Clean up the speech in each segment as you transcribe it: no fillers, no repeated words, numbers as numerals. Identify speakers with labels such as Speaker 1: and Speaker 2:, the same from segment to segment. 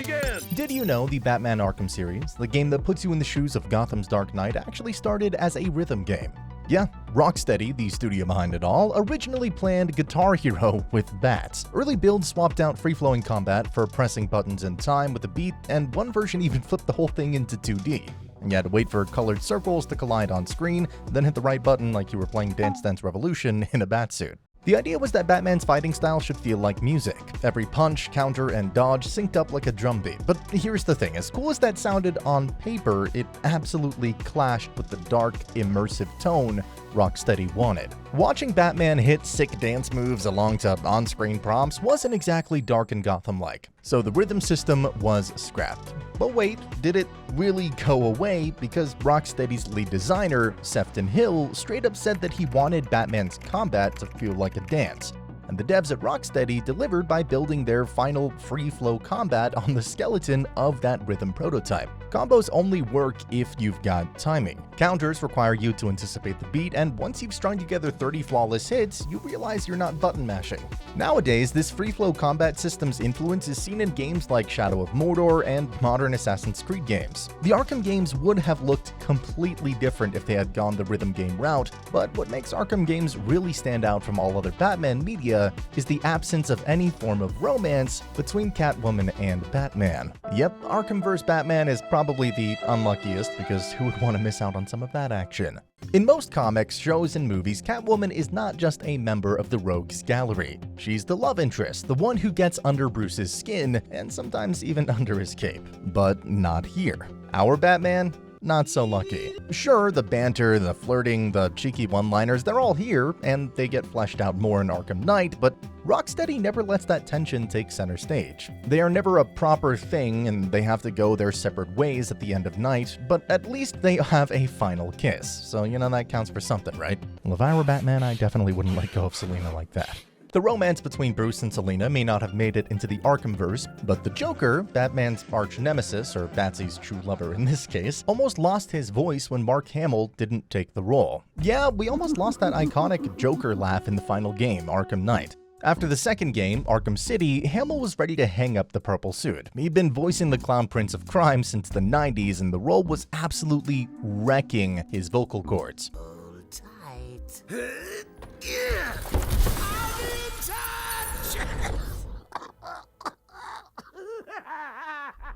Speaker 1: begin!
Speaker 2: Did you know the Batman Arkham series, the game that puts you in the shoes of Gotham's Dark Knight, actually started as a rhythm game? Yeah, Rocksteady, the studio behind it all, originally planned Guitar Hero with bats. Early builds swapped out free-flowing combat for pressing buttons in time with a beat, and one version even flipped the whole thing into 2D. And you had to wait for colored circles to collide on screen, then hit the right button like you were playing Dance Dance Revolution in a batsuit. The idea was that Batman's fighting style should feel like music. Every punch, counter, and dodge synced up like a drum beat. But here's the thing, as cool as that sounded on paper, it absolutely clashed with the dark, immersive tone Rocksteady wanted. Watching Batman hit sick dance moves along to on-screen prompts wasn't exactly dark and Gotham-like, so the rhythm system was scrapped. But wait, did it really go away? Because Rocksteady's lead designer, Sefton Hill, straight up said that he wanted Batman's combat to feel like a dance. And the devs at Rocksteady delivered by building their final free-flow combat on the skeleton of that rhythm prototype. Combos only work if you've got timing. Counters require you to anticipate the beat, and once you've strung together 30 flawless hits, you realize you're not button mashing. Nowadays, this free-flow combat system's influence is seen in games like Shadow of Mordor and modern Assassin's Creed games. The Arkham games would have looked completely different if they had gone the rhythm game route, but what makes Arkham games really stand out from all other Batman media is the absence of any form of romance between Catwoman and Batman. Yep, Arkham vs. Batman is probably the unluckiest, because who would want to miss out on some of that action? In most comics, shows, and movies, Catwoman is not just a member of the Rogues Gallery. She's the love interest, the one who gets under Bruce's skin, and sometimes even under his cape. But not here. Our Batman? Not so lucky. Sure, the banter, the flirting, the cheeky one-liners, they're all here, and they get fleshed out more in Arkham Knight, but Rocksteady never lets that tension take center stage. They are never a proper thing, and they have to go their separate ways at the end of Night, but at least they have a final kiss, so that counts for something, right? Well, if I were Batman, I definitely wouldn't let go of Selina like that. The romance between Bruce and Selina may not have made it into the Arkhamverse, but the Joker, Batman's arch-nemesis, or Batsy's true lover in this case, almost lost his voice when Mark Hamill didn't take the role. Yeah, we almost lost that iconic Joker laugh in the final game, Arkham Knight. After the second game, Arkham City, Hamill was ready to hang up the purple suit. He'd been voicing the Clown Prince of Crime since the 90s, and the role was absolutely wrecking his vocal cords.
Speaker 3: Hold tight.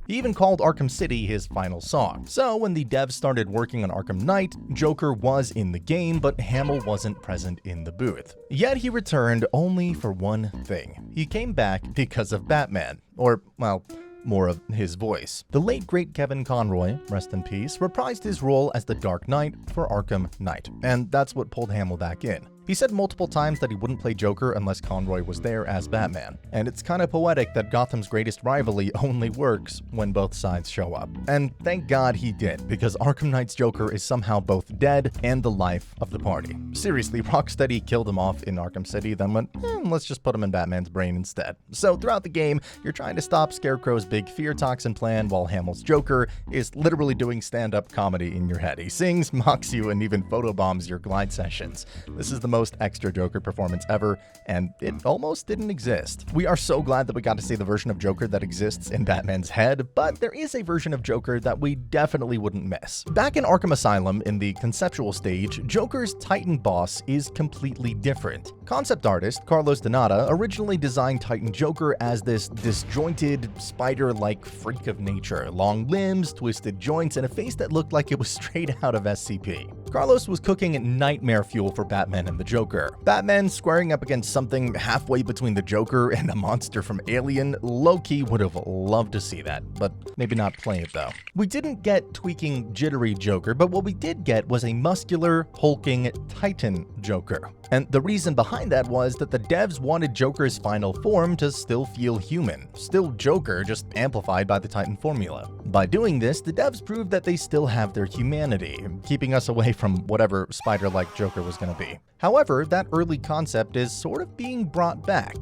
Speaker 2: He even called Arkham City his final song. So when the devs started working on Arkham Knight, Joker was in the game, but Hamill wasn't present in the booth. Yet he returned only for one thing. He came back because of Batman. Or, well, more of his voice. The late great Kevin Conroy, rest in peace, reprised his role as the Dark Knight for Arkham Knight, and that's what pulled Hamill back in. He said multiple times that he wouldn't play Joker unless Conroy was there as Batman, and it's kind of poetic that Gotham's greatest rivalry only works when both sides show up. And thank God he did, because Arkham Knight's Joker is somehow both dead and the life of the party. Seriously, Rocksteady killed him off in Arkham City, then went, let's just put him in Batman's brain instead. So throughout the game, you're trying to stop Scarecrow's big fear toxin plan while Hamill's Joker is literally doing stand-up comedy in your head. He sings, mocks you, and even photobombs your glide sessions. This is the most extra Joker performance ever, and it almost didn't exist. We are so glad that we got to see the version of Joker that exists in Batman's head, but there is a version of Joker that we definitely wouldn't miss. Back in Arkham Asylum, in the conceptual stage, Joker's Titan boss is completely different. Concept artist Carlos Donata originally designed Titan Joker as this disjointed, spider-like freak of nature, long limbs, twisted joints, and a face that looked like it was straight out of SCP. Carlos was cooking nightmare fuel for Batman and the Joker. Batman squaring up against something halfway between the Joker and a monster from Alien, low-key would have loved to see that, but maybe not play it though. We didn't get tweaking jittery Joker, but what we did get was a muscular, hulking Titan Joker. And the reason behind that was that the devs wanted Joker's final form to still feel human, still Joker, just amplified by the Titan formula. By doing this, the devs proved that they still have their humanity, keeping us away from whatever spider-like Joker was going to be. However, that early concept is sort of being brought back,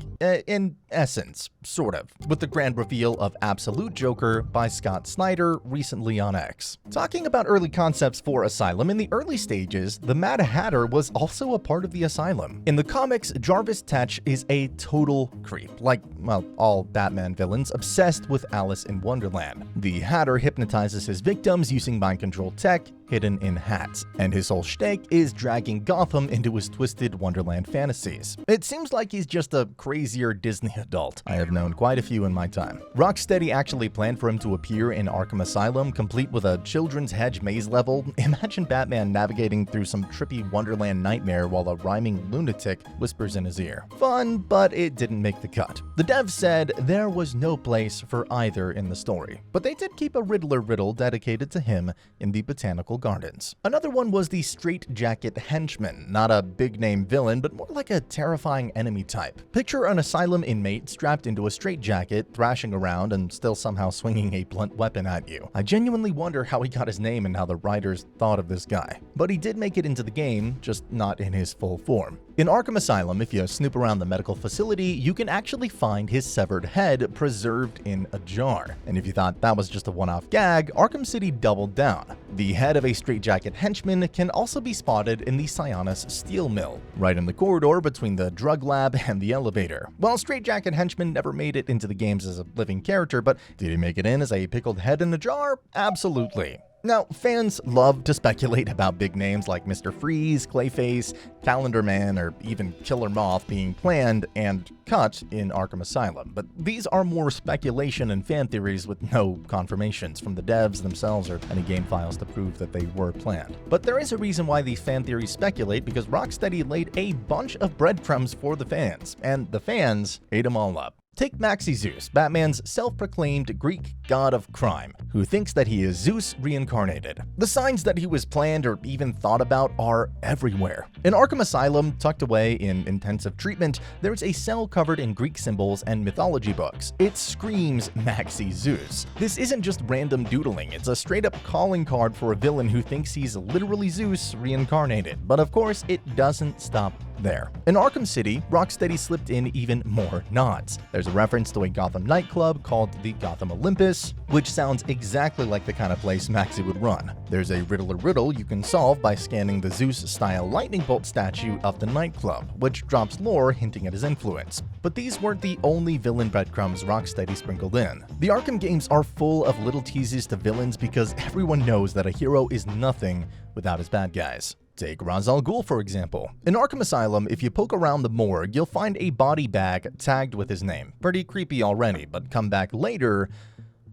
Speaker 2: in essence, sort of, with the grand reveal of Absolute Joker by Scott Snyder recently on X. Talking about early concepts for Asylum, in the early stages, the Mad Hatter was also a part of the Asylum. In the comics, Jarvis Tetch is a total creep, like, well, all Batman villains, obsessed with Alice in Wonderland. The Hatter hypnotizes his victims using mind-control tech hidden in hats, and his whole shtick is dragging Gotham into his twisted Wonderland fantasies. It seems like he's just a crazier Disney adult. I have known quite a few in my time. Rocksteady actually planned for him to appear in Arkham Asylum, complete with a children's hedge maze level. Imagine Batman navigating through some trippy Wonderland nightmare while a rhyming lunatic whispers in his ear. Fun, but it didn't make the cut. The devs said there was no place for either in the story, but they did keep a Riddler riddle dedicated to him in the Botanical Gardens. Another one was the Straitjacket Henchman, not a big-name villain, but more like a terrifying enemy type. Picture an asylum inmate strapped into a straitjacket, thrashing around and still somehow swinging a blunt weapon at you. I genuinely wonder how he got his name and how the writers thought of this guy. But he did make it into the game, just not in his full form. In Arkham Asylum, if you snoop around the medical facility, you can actually find his severed head preserved in a jar. And if you thought that was just a one-off gag, Arkham City doubled down. The head of a straitjacket henchman can also be spotted in the Sionis steel mill, right in the corridor between the drug lab and the elevator. While Straitjacket Henchman never made it into the games as a living character, but did he make it in as a pickled head in a jar? Absolutely. Now, fans love to speculate about big names like Mr. Freeze, Clayface, Calendar Man, or even Killer Moth being planned and cut in Arkham Asylum, but these are more speculation and fan theories with no confirmations from the devs themselves or any game files to prove that they were planned. But there is a reason why these fan theories speculate, because Rocksteady laid a bunch of breadcrumbs for the fans, and the fans ate them all up. Take Maxi Zeus, Batman's self-proclaimed Greek god of crime, who thinks that he is Zeus reincarnated. The signs that he was planned or even thought about are everywhere. In Arkham Asylum, tucked away in intensive treatment, there's a cell covered in Greek symbols and mythology books. It screams Maxi Zeus. This isn't just random doodling, it's a straight-up calling card for a villain who thinks he's literally Zeus reincarnated. But of course, it doesn't stop there. In Arkham City, Rocksteady slipped in even more nods. There's a reference to a Gotham nightclub called the Gotham Olympus, which sounds exactly like the kind of place Maxi would run. There's a Riddler riddle you can solve by scanning the Zeus-style lightning bolt statue of the nightclub, which drops lore hinting at his influence. But these weren't the only villain breadcrumbs Rocksteady sprinkled in. The Arkham games are full of little teases to villains because everyone knows that a hero is nothing without his bad guys. Take Ra's al Ghul, for example. In Arkham Asylum, if you poke around the morgue, you'll find a body bag tagged with his name. Pretty creepy already, but come back later,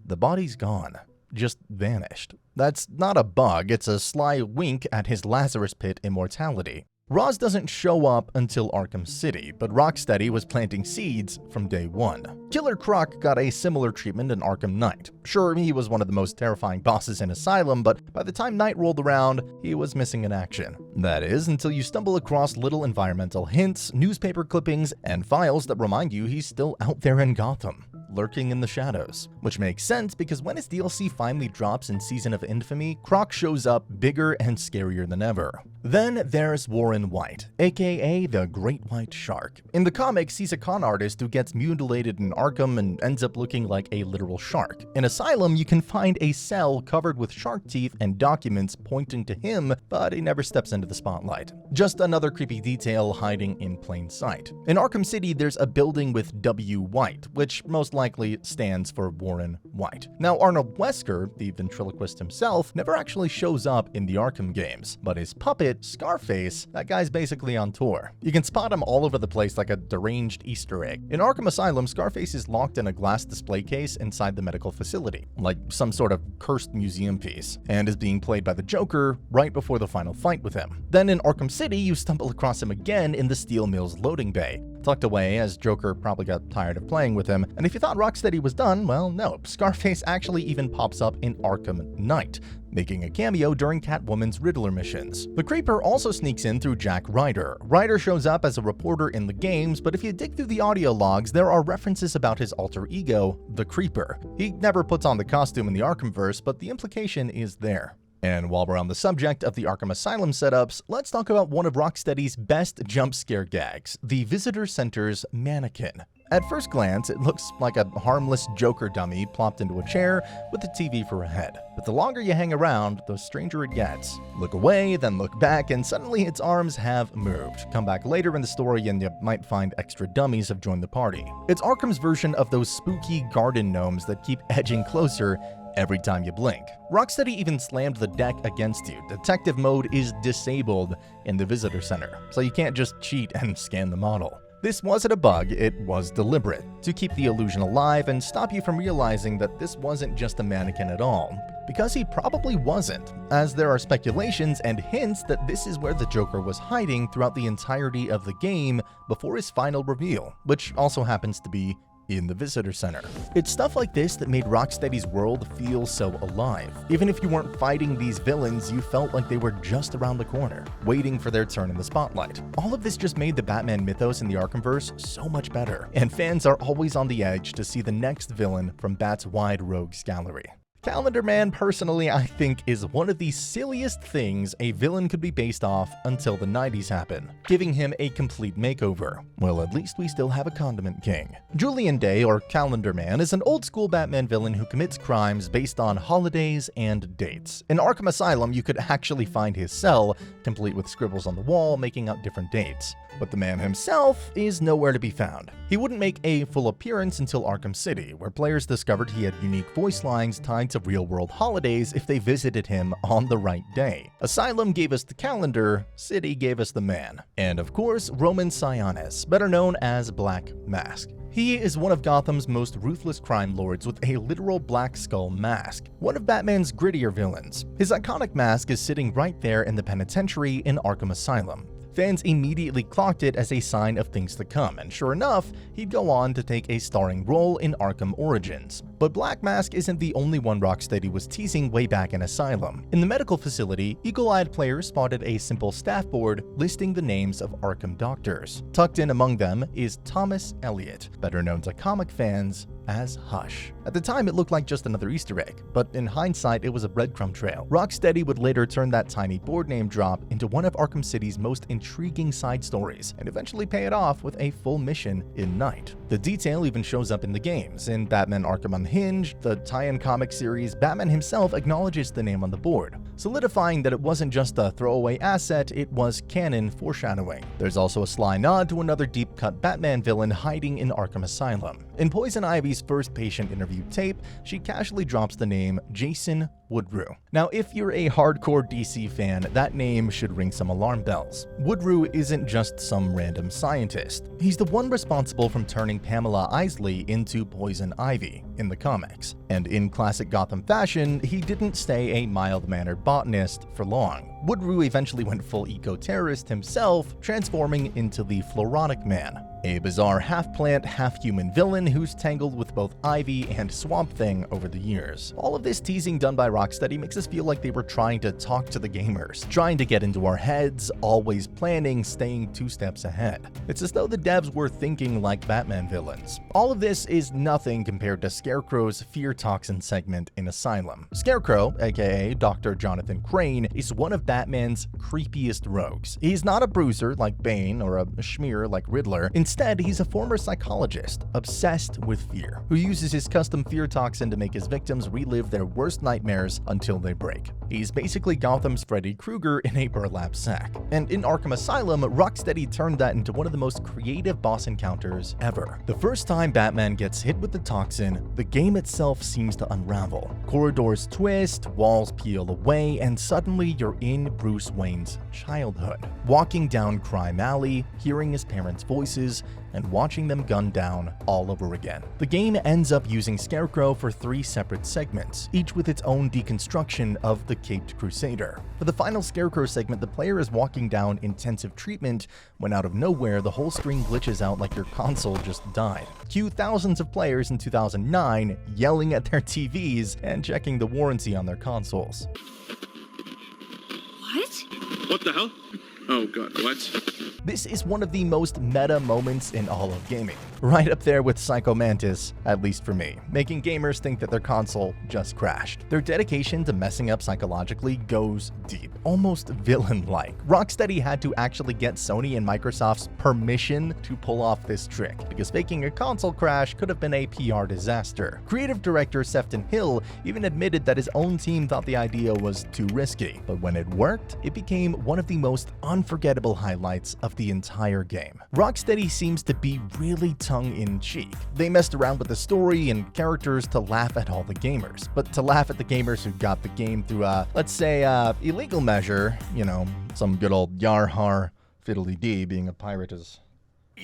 Speaker 2: the body's gone. Just vanished. That's not a bug, it's a sly wink at his Lazarus Pit immortality. Ra's doesn't show up until Arkham City, but Rocksteady was planting seeds from day one. Killer Croc got a similar treatment in Arkham Knight. Sure, he was one of the most terrifying bosses in Asylum, but by the time Knight rolled around, he was missing in action. That is, until you stumble across little environmental hints, newspaper clippings, and files that remind you he's still out there in Gotham, lurking in the shadows. Which makes sense because when his DLC finally drops in Season of Infamy, Croc shows up bigger and scarier than ever. Then there's Warren White, aka the Great White Shark. In the comics, he's a con artist who gets mutilated in Arkham and ends up looking like a literal shark. In Asylum, you can find a cell covered with shark teeth and documents pointing to him, but he never steps into the spotlight. Just another creepy detail hiding in plain sight. In Arkham City, there's a building with W. White, which most likely stands for Warren White. Now, Arnold Wesker, the ventriloquist himself, never actually shows up in the Arkham games, but his puppet, Scarface, that guy's basically on tour. You can spot him all over the place like a deranged Easter egg. In Arkham Asylum, Scarface is locked in a glass display case inside the medical facility, like some sort of cursed museum piece, and is being played by the Joker right before the final fight with him. Then in Arkham City, you stumble across him again in the Steel Mill's loading bay, tucked away as Joker probably got tired of playing with him. And if you thought Rocksteady was done, well, no. Scarface actually even pops up in Arkham Knight, making a cameo during Catwoman's Riddler missions. The Creeper also sneaks in through Jack Ryder. Ryder shows up as a reporter in the games, but if you dig through the audio logs, there are references about his alter ego, the Creeper. He never puts on the costume in the Arkhamverse, but the implication is there. And while we're on the subject of the Arkham Asylum setups, let's talk about one of Rocksteady's best jump scare gags, the Visitor Center's mannequin. At first glance, it looks like a harmless Joker dummy plopped into a chair with a TV for a head. But the longer you hang around, the stranger it gets. Look away, then look back, and suddenly its arms have moved. Come back later in the story and you might find extra dummies have joined the party. It's Arkham's version of those spooky garden gnomes that keep edging closer every time you blink. Rocksteady even slammed the deck against you. Detective mode is disabled in the Visitor Center, so you can't just cheat and scan the model. This wasn't a bug, it was deliberate, to keep the illusion alive and stop you from realizing that this wasn't just a mannequin at all. Because he probably wasn't, as there are speculations and hints that this is where the Joker was hiding throughout the entirety of the game before his final reveal, which also happens to be in the Visitor Center. It's stuff like this that made Rocksteady's world feel so alive. Even if you weren't fighting these villains, you felt like they were just around the corner, waiting for their turn in the spotlight. All of this just made the Batman mythos in the Arkhamverse so much better, and fans are always on the edge to see the next villain from Bat's wide rogues gallery. Calendar Man, personally, I think is one of the silliest things a villain could be based off until the 90s happen, giving him a complete makeover. Well, at least we still have a Condiment King. Julian Day, or Calendar Man, is an old-school Batman villain who commits crimes based on holidays and dates. In Arkham Asylum, you could actually find his cell, complete with scribbles on the wall making out different dates. But the man himself is nowhere to be found. He wouldn't make a full appearance until Arkham City, where players discovered he had unique voice lines tied to real-world holidays if they visited him on the right day. Asylum gave us the calendar, City gave us the man. And of course, Roman Sionis, better known as Black Mask. He is one of Gotham's most ruthless crime lords with a literal black skull mask, one of Batman's grittier villains. His iconic mask is sitting right there in the penitentiary in Arkham Asylum. Fans immediately clocked it as a sign of things to come, and sure enough, he'd go on to take a starring role in Arkham Origins. But Black Mask isn't the only one Rocksteady was teasing way back in Asylum. In the medical facility, eagle-eyed players spotted a simple staff board listing the names of Arkham doctors. Tucked in among them is Thomas Elliot, better known to comic fans as Hush. At the time, it looked like just another Easter egg, but in hindsight, it was a breadcrumb trail. Rocksteady would later turn that tiny board name drop into one of Arkham City's most intriguing side stories, and eventually pay it off with a full mission in Night. The detail even shows up in the games. In Batman Arkham Unhinged, the tie-in comic series, Batman himself acknowledges the name on the board, solidifying that it wasn't just a throwaway asset, it was canon foreshadowing. There's also a sly nod to another deep-cut Batman villain hiding in Arkham Asylum. In Poison Ivy's first patient interview tape, she casually drops the name Jason Woodrue. Now, if you're a hardcore DC fan, that name should ring some alarm bells. Woodrue isn't just some random scientist. He's the one responsible from turning Pamela Isley into Poison Ivy in the comics. And in classic Gotham fashion, he didn't stay a mild-mannered botanist for long. Woodrue eventually went full eco-terrorist himself, transforming into the Floronic Man, a bizarre half-plant, half-human villain who's tangled with both Ivy and Swamp Thing over the years. All of this teasing done by Rocksteady makes us feel like they were trying to talk to the gamers, trying to get into our heads, always planning, staying 2 steps ahead. It's as though the devs were thinking like Batman villains. All of this is nothing compared to Scarecrow's Fear Toxin segment in Asylum. Scarecrow, aka Dr. Jonathan Crane, is one of Batman's creepiest rogues. He's not a bruiser like Bane or a schmear like Riddler. Instead, he's a former psychologist, obsessed with fear, who uses his custom fear toxin to make his victims relive their worst nightmares until they break. He's basically Gotham's Freddy Krueger in a burlap sack. And in Arkham Asylum, Rocksteady turned that into one of the most creative boss encounters ever. The first time Batman gets hit with the toxin, the game itself seems to unravel. Corridors twist, walls peel away, and suddenly you're in Bruce Wayne's childhood, walking down Crime Alley, hearing his parents' voices, and watching them gunned down all over again. The game ends up using Scarecrow for 3 separate segments, each with its own deconstruction of the Caped Crusader. For the final Scarecrow segment, the player is walking down intensive treatment when out of nowhere the whole screen glitches out like your console just died. Cue thousands of players in 2009 yelling at their TVs and checking the warranty on their consoles.
Speaker 1: What?
Speaker 4: What the hell? Oh god, what?
Speaker 2: This is one of the most meta moments in all of gaming. Right up there with Psycho Mantis, at least for me, making gamers think that their console just crashed. Their dedication to messing up psychologically goes deep, almost villain-like. Rocksteady had to actually get Sony and Microsoft's permission to pull off this trick, because faking a console crash could have been a PR disaster. Creative director Sefton Hill even admitted that his own team thought the idea was too risky, but when it worked, it became one of the most unforgettable highlights of the entire game. Rocksteady seems to be really tongue-in-cheek. They messed around with the story and characters to laugh at all the gamers, but to laugh at the gamers who got the game through let's say, illegal measure, you know, some good old yar-har fiddly-dee, being a pirate is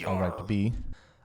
Speaker 2: alright to be.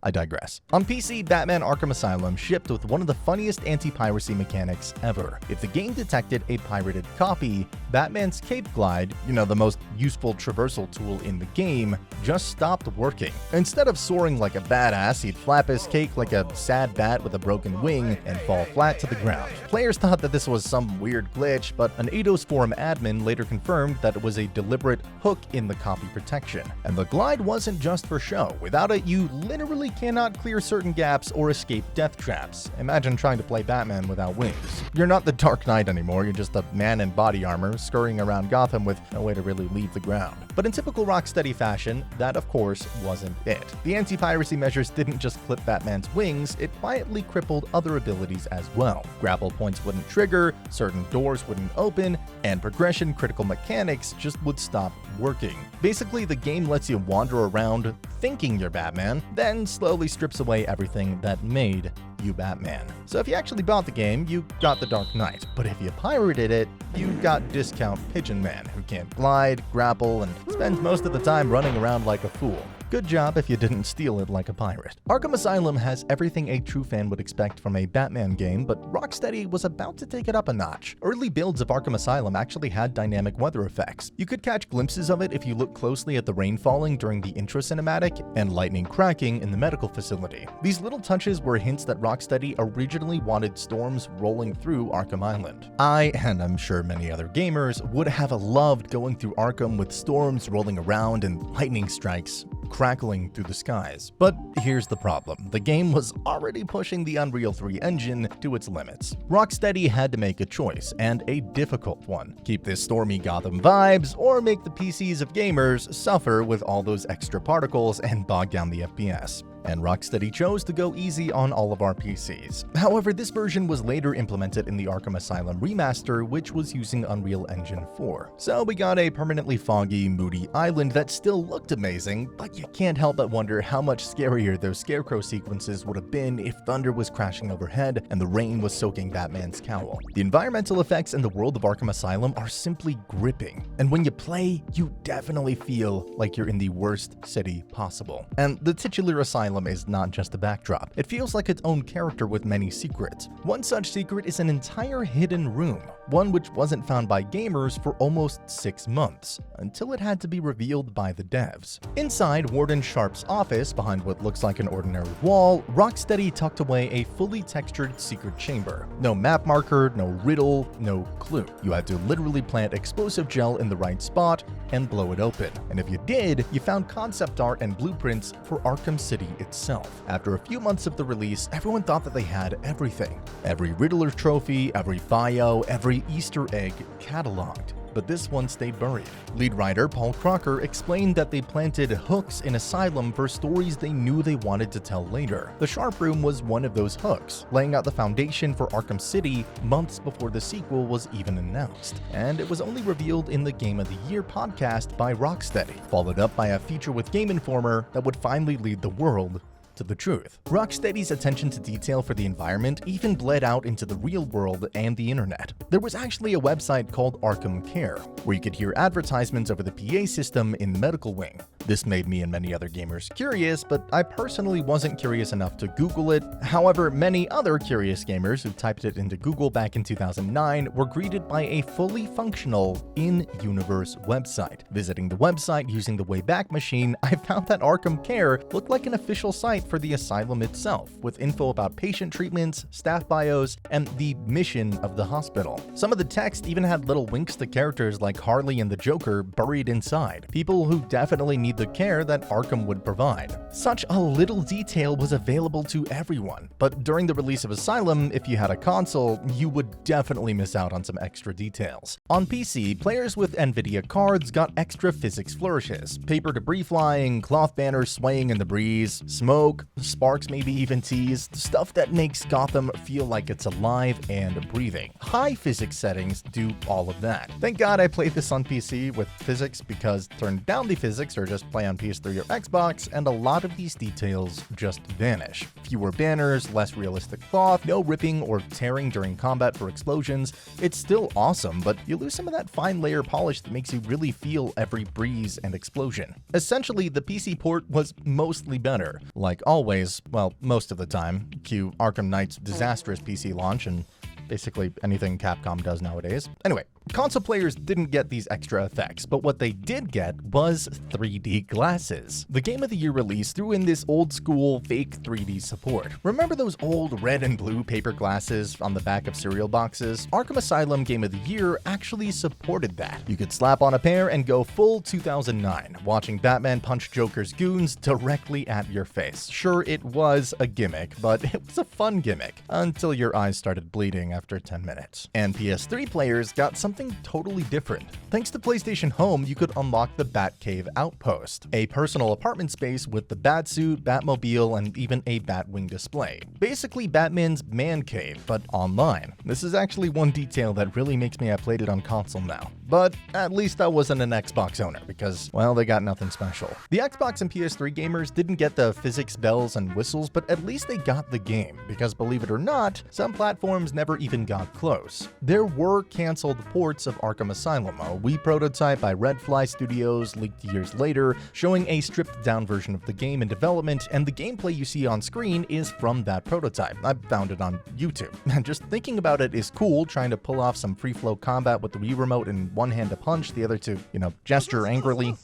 Speaker 2: I digress. On PC, Batman Arkham Asylum shipped with one of the funniest anti-piracy mechanics ever. If the game detected a pirated copy, Batman's cape glide, you know, the most useful traversal tool in the game, just stopped working. Instead of soaring like a badass, he'd flap his cape like a sad bat with a broken wing and fall flat to the ground. Players thought that this was some weird glitch, but an Eidos forum admin later confirmed that it was a deliberate hook in the copy protection. And the glide wasn't just for show. Without it, you literally cannot clear certain gaps or escape death traps. Imagine trying to play Batman without wings. You're not the Dark Knight anymore, you're just a man in body armor scurrying around Gotham with no way to really leave the ground. But in typical Rocksteady fashion, that of course wasn't it. The anti-piracy measures didn't just clip Batman's wings, it quietly crippled other abilities as well. Grapple points wouldn't trigger, certain doors wouldn't open, and progression critical mechanics just would stop working. Basically, the game lets you wander around thinking you're Batman, then slowly strips away everything that made you Batman. So if you actually bought the game, you got the Dark Knight. But if you pirated it, you got discount Pigeon Man, who can't glide, grapple, and spends most of the time running around like a fool. Good job if you didn't steal it like a pirate. Arkham Asylum has everything a true fan would expect from a Batman game, but Rocksteady was about to take it up a notch. Early builds of Arkham Asylum actually had dynamic weather effects. You could catch glimpses of it if you look closely at the rain falling during the intro cinematic and lightning cracking in the medical facility. These little touches were hints that Rocksteady originally wanted storms rolling through Arkham Island. I, and I'm sure many other gamers, would have loved going through Arkham with storms rolling around and lightning strikes crackling through the skies. But here's the problem. The game was already pushing the Unreal 3 engine to its limits. Rocksteady had to make a choice, and a difficult one. Keep this stormy Gotham vibes, or make the PCs of gamers suffer with all those extra particles and bog down the FPS. And Rocksteady chose to go easy on all of our PCs. However, this version was later implemented in the Arkham Asylum remaster, which was using Unreal Engine 4. So we got a permanently foggy, moody island that still looked amazing, but you can't help but wonder how much scarier those scarecrow sequences would have been if thunder was crashing overhead and the rain was soaking Batman's cowl. The environmental effects in the world of Arkham Asylum are simply gripping, and when you play, you definitely feel like you're in the worst city possible. And the titular asylum is not just a backdrop. It feels like its own character with many secrets. One such secret is an entire hidden room, one which wasn't found by gamers for almost 6 months, until it had to be revealed by the devs. Inside Warden Sharp's office, behind what looks like an ordinary wall, Rocksteady tucked away a fully textured secret chamber. No map marker, no riddle, no clue. You had to literally plant explosive gel in the right spot and blow it open. And if you did, you found concept art and blueprints for Arkham City itself. After a few months of the release, everyone thought that they had everything. Every Riddler trophy, every bio, every Easter egg cataloged. But this one stayed buried. Lead writer Paul Crocker explained that they planted hooks in Asylum for stories they knew they wanted to tell later. The Sharp Room was one of those hooks, laying out the foundation for Arkham City months before the sequel was even announced. And it was only revealed in the Game of the Year podcast by Rocksteady, followed up by a feature with Game Informer that would finally lead the world to the truth. Rocksteady's attention to detail for the environment even bled out into the real world and the internet. There was actually a website called Arkham Care, where you could hear advertisements over the PA system in the medical wing. This made me and many other gamers curious, but I personally wasn't curious enough to Google it. However, many other curious gamers who typed it into Google back in 2009 were greeted by a fully functional in-universe website. Visiting the website using the Wayback Machine, I found that Arkham Care looked like an official site website for the asylum itself, with info about patient treatments, staff bios, and the mission of the hospital. Some of the text even had little winks to characters like Harley and the Joker buried inside, people who definitely need the care that Arkham would provide. Such a little detail was available to everyone, but during the release of Asylum, if you had a console, you would definitely miss out on some extra details. On PC, players with Nvidia cards got extra physics flourishes, paper debris flying, cloth banners swaying in the breeze, smoke, sparks maybe even teased, stuff that makes Gotham feel like it's alive and breathing. High physics settings do all of that. Thank God I played this on PC with physics, because turn down the physics or just play on PS3 or Xbox, and a lot of these details just vanish. Fewer banners, less realistic cloth, no ripping or tearing during combat for explosions. It's still awesome, but you lose some of that fine layer polish that makes you really feel every breeze and explosion. Essentially, the PC port was mostly better. Like always, well, most of the time, cue Arkham Knight's disastrous PC launch and basically anything Capcom does nowadays. Anyway, console players didn't get these extra effects, but what they did get was 3D glasses. The Game of the Year release threw in this old school fake 3D support. Remember those old red and blue paper glasses on the back of cereal boxes? Arkham Asylum Game of the Year actually supported that. You could slap on a pair and go full 2009, watching Batman punch Joker's goons directly at your face. Sure, it was a gimmick, but it was a fun gimmick, until your eyes started bleeding after 10 minutes. And PS3 players got something totally different. Thanks to PlayStation Home, you could unlock the Batcave Outpost, a personal apartment space with the Batsuit, Batmobile, and even a Batwing display. Basically Batman's man cave, but online. This is actually one detail that really makes me have played it on console now. But at least I wasn't an Xbox owner, because, well, they got nothing special. The Xbox and PS3 gamers didn't get the physics bells and whistles, but at least they got the game, because believe it or not, some platforms never even got close. There were canceled ports of Arkham Asylum, a Wii prototype by Redfly Studios leaked years later, showing a stripped-down version of the game in development, and the gameplay you see on screen is from that prototype. I found it on YouTube. And just thinking about it is cool, trying to pull off some free-flow combat with the Wii remote in one hand to punch, the other to, gesture angrily.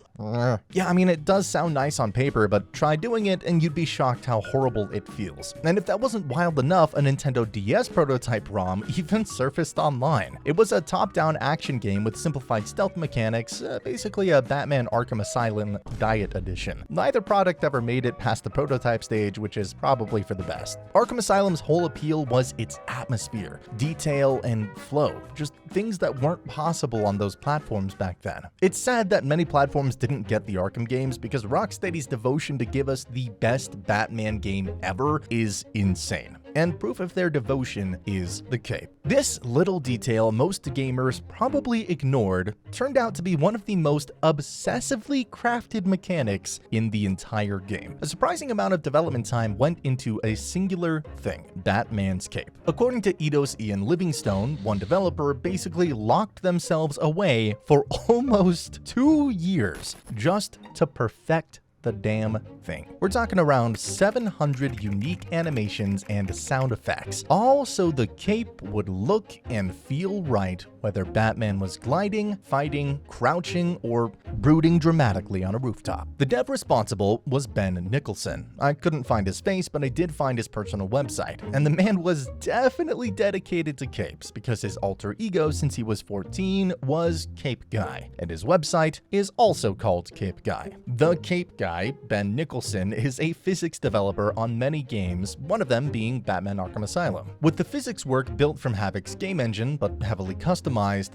Speaker 2: Yeah, I mean, it does sound nice on paper, but try doing it and you'd be shocked how horrible it feels. And if that wasn't wild enough, a Nintendo DS prototype ROM even surfaced online. It was a top-down action game with simplified stealth mechanics, basically a Batman Arkham Asylum Diet Edition. Neither product ever made it past the prototype stage, which is probably for the best. Arkham Asylum's whole appeal was its atmosphere, detail, and flow, just things that weren't possible on those platforms back then. It's sad that many platforms didn't get the Arkham games, because Rocksteady's devotion to give us the best Batman game ever is insane. And proof of their devotion is the cape. This little detail most gamers probably ignored turned out to be one of the most obsessively crafted mechanics in the entire game. A surprising amount of development time went into a singular thing: Batman's cape. According to Eidos Ian Livingstone, one developer basically locked themselves away for almost 2 years just to perfect the damn thing. We're talking around 700 unique animations and sound effects, all so the cape would look and feel right whether Batman was gliding, fighting, crouching, or brooding dramatically on a rooftop. The dev responsible was Ben Nicholson. I couldn't find his face, but I did find his personal website, and the man was definitely dedicated to capes, because his alter ego since he was 14 was Cape Guy, and his website is also called Cape Guy. The Cape Guy, Ben Nicholson, is a physics developer on many games, one of them being Batman Arkham Asylum. With the physics work built from Havoc's game engine, but heavily customized,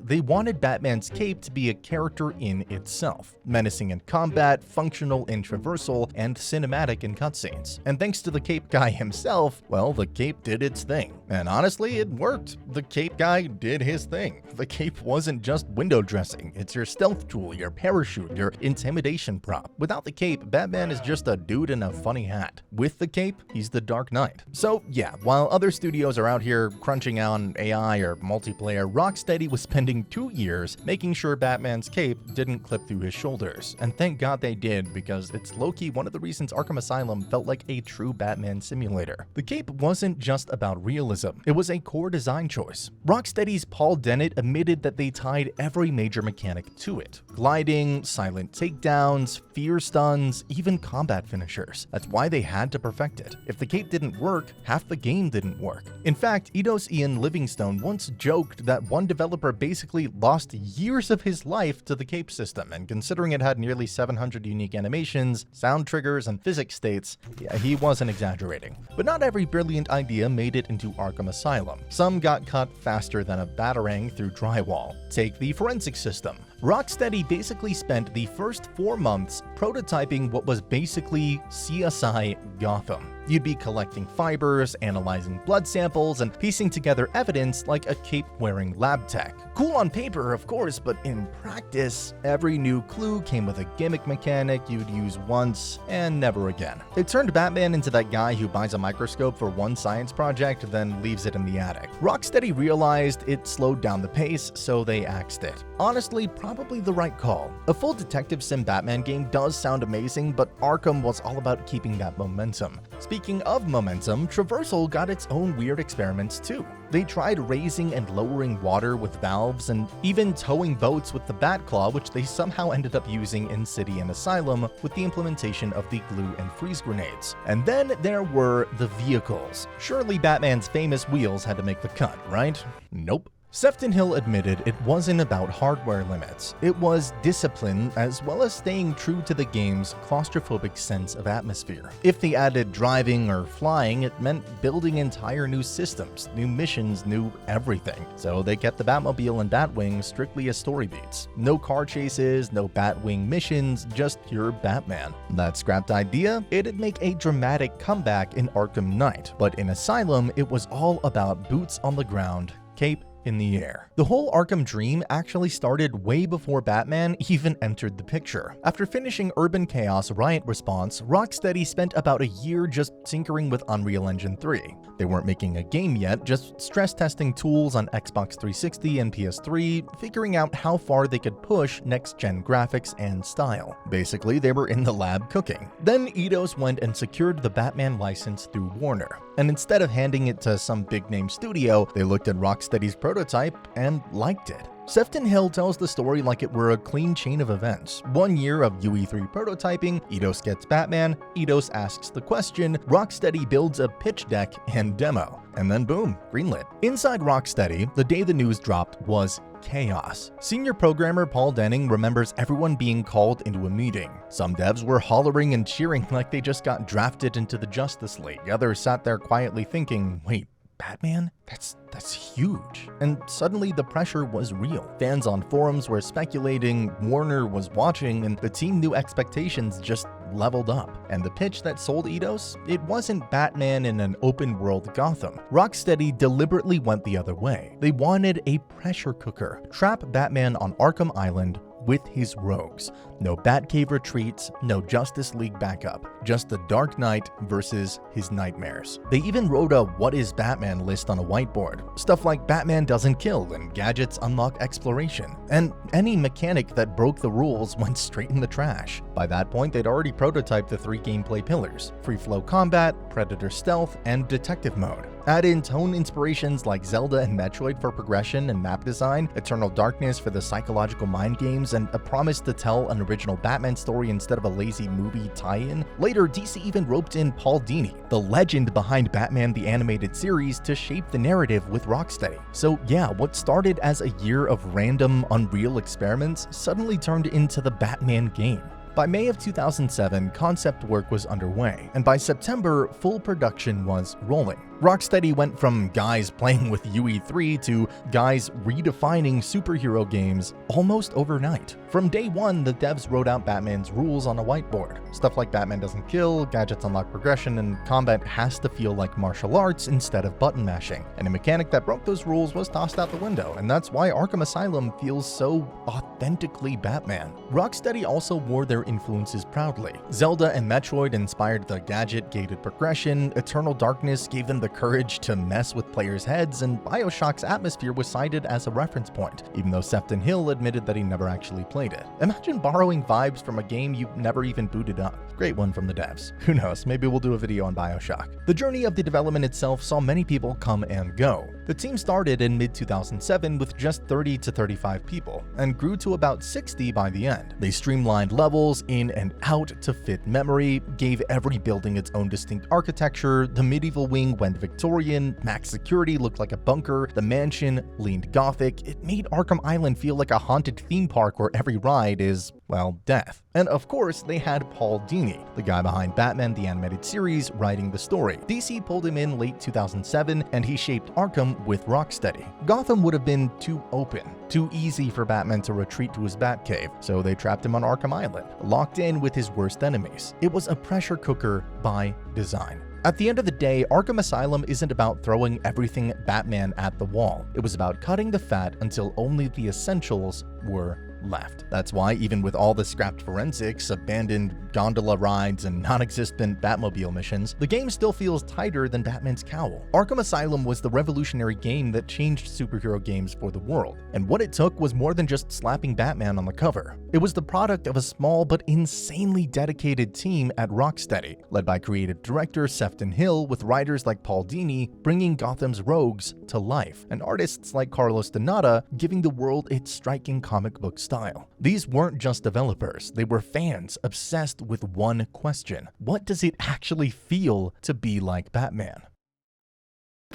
Speaker 2: they wanted Batman's cape to be a character in itself, menacing in combat, functional in traversal, and cinematic in cutscenes. And thanks to the Cape Guy himself, well, the cape did its thing. And honestly, it worked. The Cape Guy did his thing. The cape wasn't just window dressing, it's your stealth tool, your parachute, your intimidation prop. Without the cape, Batman is just a dude in a funny hat. With the cape, he's the Dark Knight. So yeah, while other studios are out here crunching on AI or multiplayer, Rocksteady Rocksteady was spending 2 years making sure Batman's cape didn't clip through his shoulders, and thank God they did, because it's low-key one of the reasons Arkham Asylum felt like a true Batman simulator. The cape wasn't just about realism, it was a core design choice. Rocksteady's Paul Dennett admitted that they tied every major mechanic to it: gliding, silent takedowns, fear stuns, even combat finishers. That's why they had to perfect it. If the cape didn't work, half the game didn't work. In fact, Eidos Ian Livingstone once joked that one developer basically lost years of his life to the cape system, and considering it had nearly 700 unique animations, sound triggers, and physics states, yeah, he wasn't exaggerating. But not every brilliant idea made it into Arkham Asylum. Some got cut faster than a batarang through drywall. Take the forensic system. Rocksteady basically spent the first 4 months prototyping what was basically CSI Gotham. You'd be collecting fibers, analyzing blood samples, and piecing together evidence like a cape-wearing lab tech. Cool on paper, of course, but in practice, every new clue came with a gimmick mechanic you'd use once and never again. It turned Batman into that guy who buys a microscope for one science project, then leaves it in the attic. Rocksteady realized it slowed down the pace, so they axed it. Honestly, probably the right call. A full detective sim Batman game does sound amazing, but Arkham was all about keeping that momentum. Speaking of momentum, Traversal got its own weird experiments too. They tried raising and lowering water with valves, and even towing boats with the Batclaw, which they somehow ended up using in City and Asylum with the implementation of the glue and freeze grenades. And then there were the vehicles. Surely Batman's famous wheels had to make the cut, right? Nope. Sefton Hill admitted it wasn't about hardware limits, it was discipline as well as staying true to the game's claustrophobic sense of atmosphere. If they added driving or flying, it meant building entire new systems, new missions, new everything. So they kept the Batmobile and Batwing strictly as story beats. No car chases, no Batwing missions, just pure Batman. That scrapped idea? It'd make a dramatic comeback in Arkham Knight, but in Asylum it was all about boots on the ground, cape in the air. The whole Arkham dream actually started way before Batman even entered the picture. After finishing Urban Chaos Riot Response, Rocksteady spent about a year just tinkering with Unreal Engine 3. They weren't making a game yet, just stress testing tools on Xbox 360 and PS3, figuring out how far they could push next-gen graphics and style. Basically, they were in the lab cooking. Then Eidos went and secured the Batman license through Warner. And instead of handing it to some big-name studio, they looked at Rocksteady's prototype and liked it. Sefton Hill tells the story like it were a clean chain of events. 1 year of UE3 prototyping, Eidos gets Batman, Eidos asks the question, Rocksteady builds a pitch deck and demo. And then boom, greenlit. Inside Rocksteady, the day the news dropped was chaos. Senior programmer Paul Denning remembers everyone being called into a meeting. Some devs were hollering and cheering like they just got drafted into the Justice League. Others sat there quietly thinking, wait, Batman? That's huge. And suddenly the pressure was real. Fans on forums were speculating, Warner was watching, and the team knew expectations just leveled up. And the pitch that sold Eidos? It wasn't Batman in an open world Gotham. Rocksteady deliberately went the other way. They wanted a pressure cooker. Trap Batman on Arkham Island with his rogues. No Batcave retreats, no Justice League backup, just the Dark Knight versus his nightmares. They even wrote a "What is Batman" list on a whiteboard. Stuff like Batman doesn't kill and gadgets unlock exploration. And any mechanic that broke the rules went straight in the trash. By that point, they'd already prototyped the 3 gameplay pillars: free flow combat, predator stealth, and detective mode. Add in tone inspirations like Zelda and Metroid for progression and map design, Eternal Darkness for the psychological mind games, and a promise to tell an original Batman story instead of a lazy movie tie-in. Later, DC even roped in Paul Dini, the legend behind Batman the Animated Series, to shape the narrative with Rocksteady. So yeah, what started as a year of random, unreal experiments suddenly turned into the Batman game. By May of 2007, concept work was underway, and by September, full production was rolling. Rocksteady went from guys playing with UE3 to guys redefining superhero games almost overnight. From day one, the devs wrote out Batman's rules on a whiteboard. Stuff like Batman doesn't kill, gadgets unlock progression, and combat has to feel like martial arts instead of button mashing. And a mechanic that broke those rules was tossed out the window, and that's why Arkham Asylum feels so authentically Batman. Rocksteady also wore their influences proudly. Zelda and Metroid inspired the gadget-gated progression, Eternal Darkness gave them the courage to mess with players' heads, and BioShock's atmosphere was cited as a reference point, even though Sefton Hill admitted that he never actually played it. Imagine borrowing vibes from a game you never even booted up. Great one from the devs. Who knows, maybe we'll do a video on BioShock. The journey of the development itself saw many people come and go. The team started in mid-2007 with just 30 to 35 people, and grew to about 60 by the end. They streamlined levels in and out to fit memory, gave every building its own distinct architecture, the medieval wing went Victorian, max security looked like a bunker, the mansion leaned gothic. It made Arkham Island feel like a haunted theme park where every ride is, well, death. And of course, they had Paul Dini, the guy behind Batman the Animated Series, writing the story. DC pulled him in late 2007, and he shaped Arkham with Rocksteady. Gotham would have been too open, too easy for Batman to retreat to his Batcave, so they trapped him on Arkham Island, locked in with his worst enemies. It was a pressure cooker by design. At the end of the day, Arkham Asylum isn't about throwing everything Batman at the wall. It was about cutting the fat until only the essentials were left. That's why, even with all the scrapped forensics, abandoned gondola rides, and non-existent Batmobile missions, the game still feels tighter than Batman's cowl. Arkham Asylum was the revolutionary game that changed superhero games for the world, and what it took was more than just slapping Batman on the cover. It was the product of a small but insanely dedicated team at Rocksteady, led by creative director Sefton Hill, with writers like Paul Dini bringing Gotham's rogues to life, and artists like Carlos Donata giving the world its striking comic book style. These weren't just developers, they were fans obsessed with one question: what does it actually feel to be like Batman?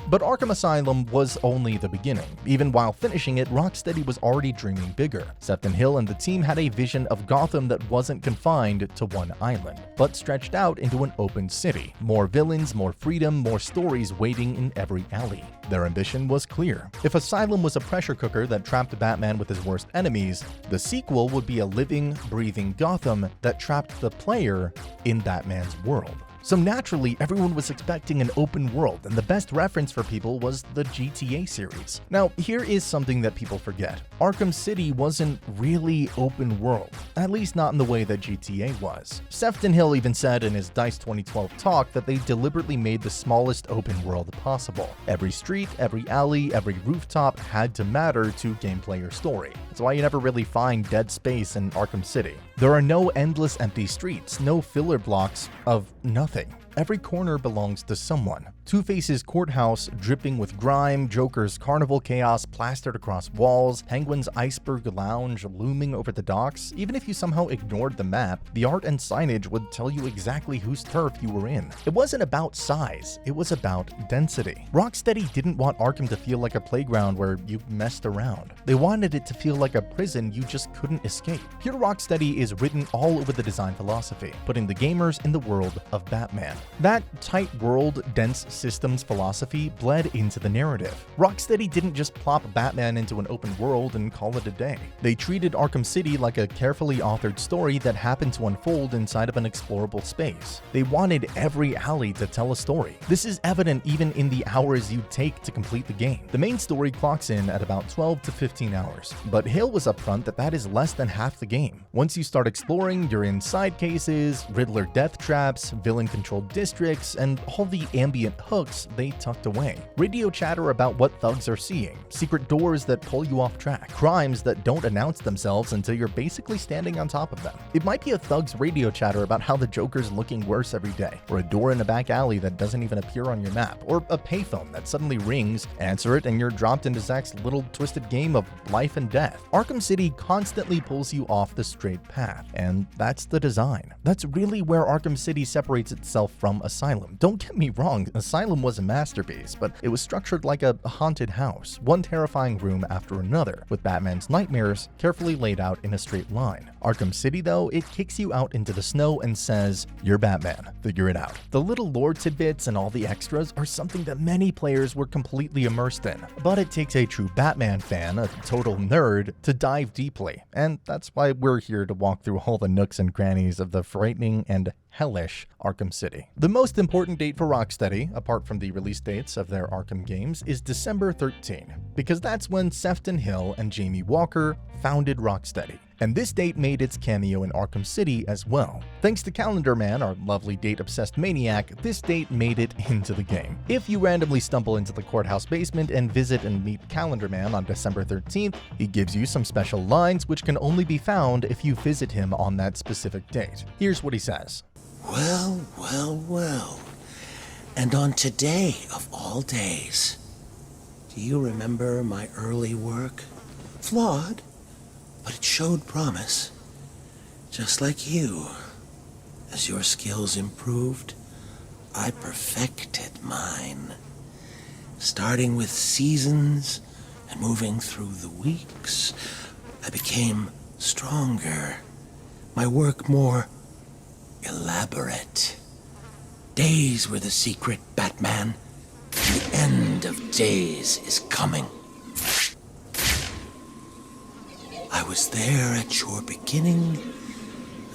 Speaker 2: But Arkham Asylum was only the beginning. Even while finishing it, Rocksteady was already dreaming bigger. Sefton Hill and the team had a vision of Gotham that wasn't confined to one island, but stretched out into an open city. More villains, more freedom, more stories waiting in every alley. Their ambition was clear. If Asylum was a pressure cooker that trapped Batman with his worst enemies, the sequel would be a living, breathing Gotham that trapped the player in Batman's world. So naturally, everyone was expecting an open world, and the best reference for people was the GTA series. Now, here is something that people forget. Arkham City wasn't really open world, at least not in the way that GTA was. Sefton Hill even said in his DICE 2012 talk that they deliberately made the smallest open world possible. Every street, every alley, every rooftop had to matter to gameplay or story. That's why you never really find dead space in Arkham City. There are no endless empty streets, no filler blocks of nothing. Every corner belongs to someone. Two-Face's courthouse dripping with grime, Joker's carnival chaos plastered across walls, Penguin's iceberg lounge looming over the docks. Even if you somehow ignored the map, the art and signage would tell you exactly whose turf you were in. It wasn't about size, it was about density. Rocksteady didn't want Arkham to feel like a playground where you messed around. They wanted it to feel like a prison you just couldn't escape. Here Rocksteady is written all over the design philosophy, putting the gamers in the world of Batman. That tight world, dense systems philosophy bled into the narrative. Rocksteady didn't just plop Batman into an open world and call it a day. They treated Arkham City like a carefully authored story that happened to unfold inside of an explorable space. They wanted every alley to tell a story. This is evident even in the hours you take to complete the game. The main story clocks in at about 12 to 15 hours, but Hill was upfront that that is less than half the game. Once you start exploring, you're in side cases, Riddler death traps, villain-controlled districts, and all the ambient hooks they tucked away. Radio chatter about what thugs are seeing, secret doors that pull you off track, crimes that don't announce themselves until you're basically standing on top of them. It might be a thug's radio chatter about how the Joker's looking worse every day, or a door in a back alley that doesn't even appear on your map, or a payphone that suddenly rings, answer it, and you're dropped into Zack's little twisted game of life and death. Arkham City constantly pulls you off the straight path, and that's the design. That's really where Arkham City separates itself from Asylum. Don't get me wrong, Asylum was a masterpiece, but it was structured like a haunted house, one terrifying room after another, with Batman's nightmares carefully laid out in a straight line. Arkham City, though, it kicks you out into the snow and says, "You're Batman, figure it out." The little lore tidbits and all the extras are something that many players were completely immersed in, but it takes a true Batman fan, a total nerd, to dive deeply, and that's why we're here to walk through all the nooks and crannies of the frightening and hellish Arkham City. The most important date for Rocksteady, apart from the release dates of their Arkham games, is December 13, because that's when Sefton Hill and Jamie Walker founded Rocksteady. And this date made its cameo in Arkham City as well. Thanks to Calendar Man, our lovely date-obsessed maniac, this date made it into the game. If you randomly stumble into the courthouse basement and visit and meet Calendar Man on December 13th, he gives you some special lines which can only be found if you visit him on that specific date. Here's what he says.
Speaker 3: Well, well, well. And on today of all days, do you remember my early work? Flawed, but it showed promise. Just like you. As your skills improved, I perfected mine. Starting with seasons and moving through the weeks, I became stronger. My work more elaborate. Days were the secret, Batman. The end of days is coming. I was there at your beginning,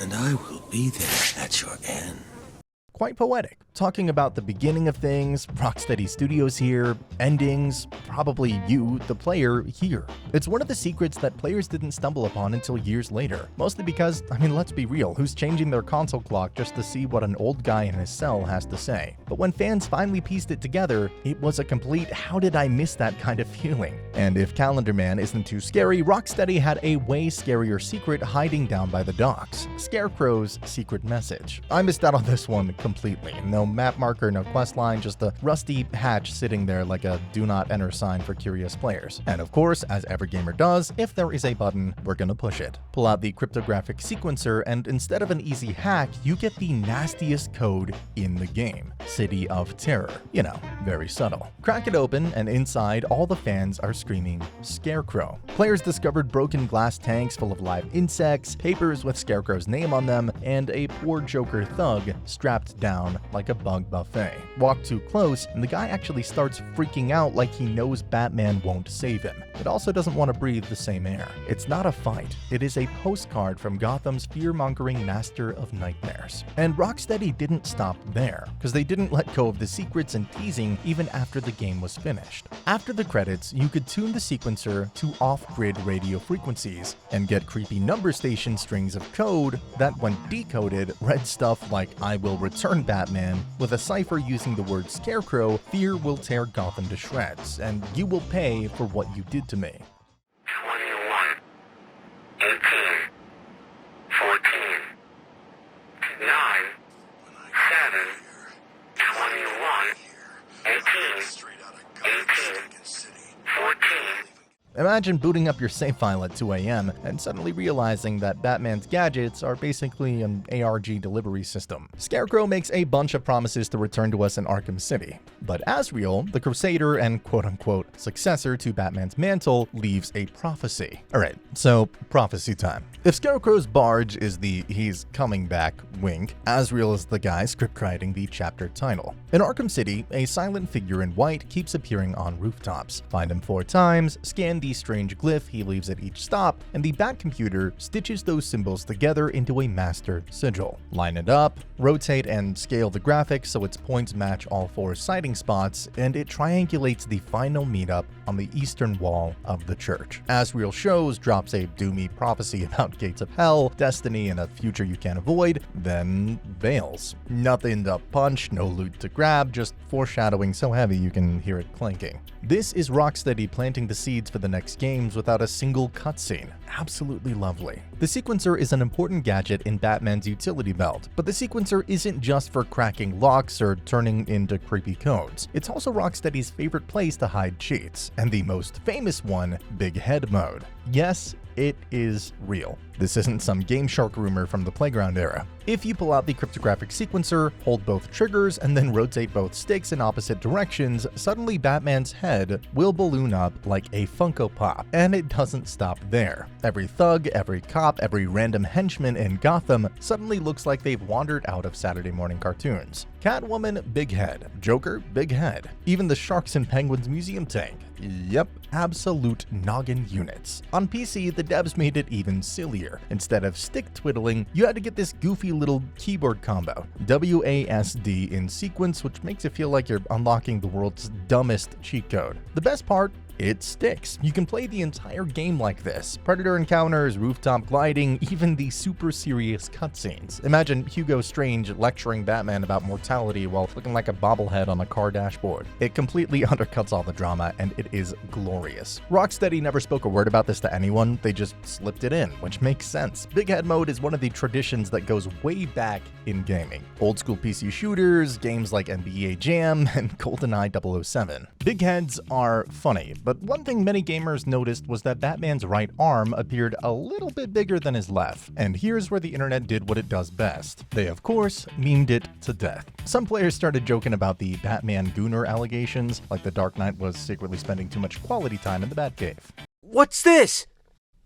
Speaker 3: and I will be there at your end.
Speaker 2: Quite poetic, talking about the beginning of things, Rocksteady Studios here, endings, probably you, the player, here. It's one of the secrets that players didn't stumble upon until years later. Mostly because, let's be real, who's changing their console clock just to see what an old guy in his cell has to say? But when fans finally pieced it together, it was a complete how did I miss that kind of feeling. And if Calendar Man isn't too scary, Rocksteady had a way scarier secret hiding down by the docks. Scarecrow's secret message. I missed out on this one completely. No map marker, no quest line, just a rusty hatch sitting there like a do not enter sign for curious players. And of course, as every gamer does, if there is a button, we're gonna push it. Pull out the cryptographic sequencer, and instead of an easy hack, you get the nastiest code in the game. City of Terror. You know, very subtle. Crack it open, and inside, all the fans are screaming, Scarecrow. Players discovered broken glass tanks full of live insects, papers with Scarecrow's name on them, and a poor Joker thug strapped down like a bug buffet. Walk too close, and the guy actually starts freaking out like he knows Batman won't save him. It also doesn't want to breathe the same air. It's not a fight. It is a postcard from Gotham's fear-mongering master of nightmares. And Rocksteady didn't stop there, because they didn't let go of the secrets and teasing even after the game was finished. After the credits, you could tune the sequencer to off-grid radio frequencies and get creepy number station strings of code that, when decoded, read stuff like I will return Batman. With a cipher using the word Scarecrow, fear will tear Gotham to shreds, and you will pay for what you did to me.
Speaker 1: 21, 18, 14, 9, 7, 21, 18, 14.
Speaker 2: Imagine booting up your save file at 2 a.m. and suddenly realizing that Batman's gadgets are basically an ARG delivery system. Scarecrow makes a bunch of promises to return to us in Arkham City, but Azrael, the Crusader and quote-unquote successor to Batman's mantle, leaves a prophecy. Alright, so prophecy time. If Scarecrow's barge is the he's coming back wink, Azrael is the guy script-writing the chapter title. In Arkham City, a silent figure in white keeps appearing on rooftops. Find him 4 times, scan the strange glyph he leaves at each stop, and the Bat computer stitches those symbols together into a master sigil. Line it up, rotate and scale the graphics so its points match all 4 sighting spots, and it triangulates the final meetup on the eastern wall of the church. Azrael shows, drops a doomy prophecy about gates of hell, destiny, and a future you can't avoid, then bails. Nothing to punch, no loot to grab, just foreshadowing so heavy you can hear it clanking. This is Rocksteady planting the seeds for the next games without a single cutscene. Absolutely lovely. The sequencer is an important gadget in Batman's utility belt, but the sequencer isn't just for cracking locks or turning into creepy codes. It's also Rocksteady's favorite place to hide cheats, and the most famous one, Big Head Mode. Yes, it is real. This isn't some Game Shark rumor from the Playground era. If you pull out the cryptographic sequencer, hold both triggers, and then rotate both sticks in opposite directions, suddenly Batman's head will balloon up like a Funko Pop. And it doesn't stop there. Every thug, every cop, every random henchman in Gotham suddenly looks like they've wandered out of Saturday morning cartoons. Catwoman, big head. Joker, big head. Even the Sharks and Penguins museum tank. Yep, absolute noggin units. On PC, the devs made it even sillier. Instead of stick twiddling, you had to get this goofy little keyboard combo, WASD in sequence, which makes it feel like you're unlocking the world's dumbest cheat code. The best part, It sticks. You can play the entire game like this. Predator encounters, rooftop gliding, even the super serious cutscenes. Imagine Hugo Strange lecturing Batman about mortality while looking like a bobblehead on a car dashboard. It completely undercuts all the drama, and it is glorious. Rocksteady never spoke a word about this to anyone, they just slipped it in, which makes sense. Big Head mode is one of the traditions that goes way back in gaming. Old school PC shooters, games like NBA Jam, and GoldenEye 007. Big heads are funny, but one thing many gamers noticed was that Batman's right arm appeared a little bit bigger than his left, and here's where the internet did what it does best. They, of course, memed it to death. Some players started joking about the Batman Gooner allegations, like the Dark Knight was secretly spending too much quality time in the Batcave.
Speaker 4: What's this?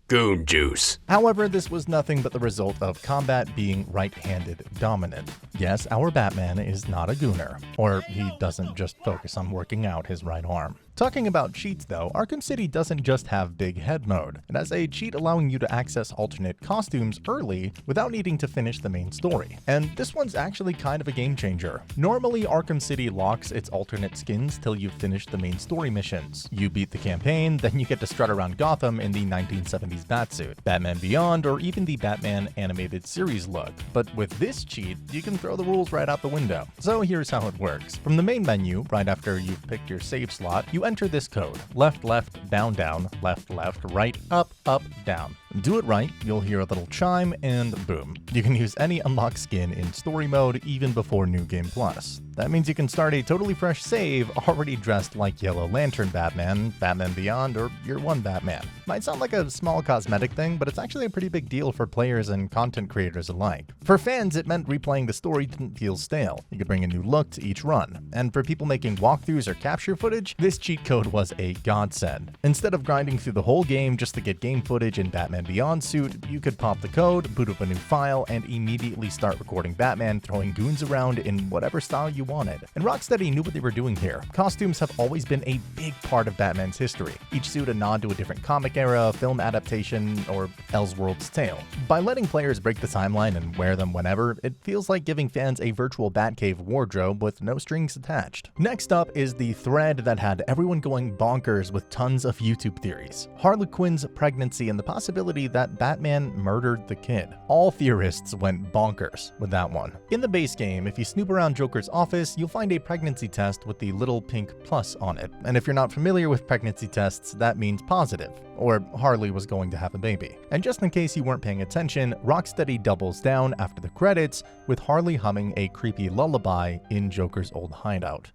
Speaker 4: Goon juice.
Speaker 2: However, this was nothing but the result of combat being right-handed dominant. Yes, our Batman is not a gooner, or he doesn't just focus on working out his right arm. Talking about cheats though, Arkham City doesn't just have Big Head mode. It has a cheat allowing you to access alternate costumes early without needing to finish the main story. And this one's actually kind of a game changer. Normally, Arkham City locks its alternate skins till you've finished the main story missions. You beat the campaign, then you get to strut around Gotham in the 1970s Batsuit, Batman Beyond, or even the Batman animated series look. But with this cheat, you can throw the rules right out the window. So here's how it works. From the main menu, right after you've picked your save slot, you enter this code: left, left, down, down, left, left, right, up, up, down. Do it right, you'll hear a little chime, and boom. You can use any unlocked skin in story mode even before New Game Plus. That means you can start a totally fresh save already dressed like Yellow Lantern Batman, Batman Beyond, or Year One Batman. Might sound like a small cosmetic thing, but it's actually a pretty big deal for players and content creators alike. For fans, it meant replaying the story didn't feel stale. You could bring a new look to each run. And for people making walkthroughs or capture footage, this cheat code was a godsend. Instead of grinding through the whole game just to get game footage in Batman Beyond suit, you could pop the code, boot up a new file, and immediately start recording Batman throwing goons around in whatever style you wanted. And Rocksteady knew what they were doing here. Costumes have always been a big part of Batman's history, each suit a nod to a different comic era, film adaptation, or Elseworlds tale. By letting players break the timeline and wear them whenever, it feels like giving fans a virtual Batcave wardrobe with no strings attached. Next up is the thread that had everyone going bonkers with tons of YouTube theories. Harley Quinn's pregnancy and the possibility that Batman murdered the kid. All theorists went bonkers with that one. In the base game, if you snoop around Joker's office, you'll find a pregnancy test with the little pink plus on it. And if you're not familiar with pregnancy tests, that means positive, or Harley was going to have a baby. And just in case you weren't paying attention, Rocksteady doubles down after the credits with Harley humming a creepy lullaby in Joker's old hideout.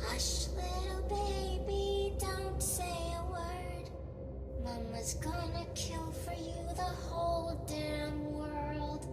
Speaker 5: Hush, little baby, don't say a word. Mama's gonna kill for you the whole damn world.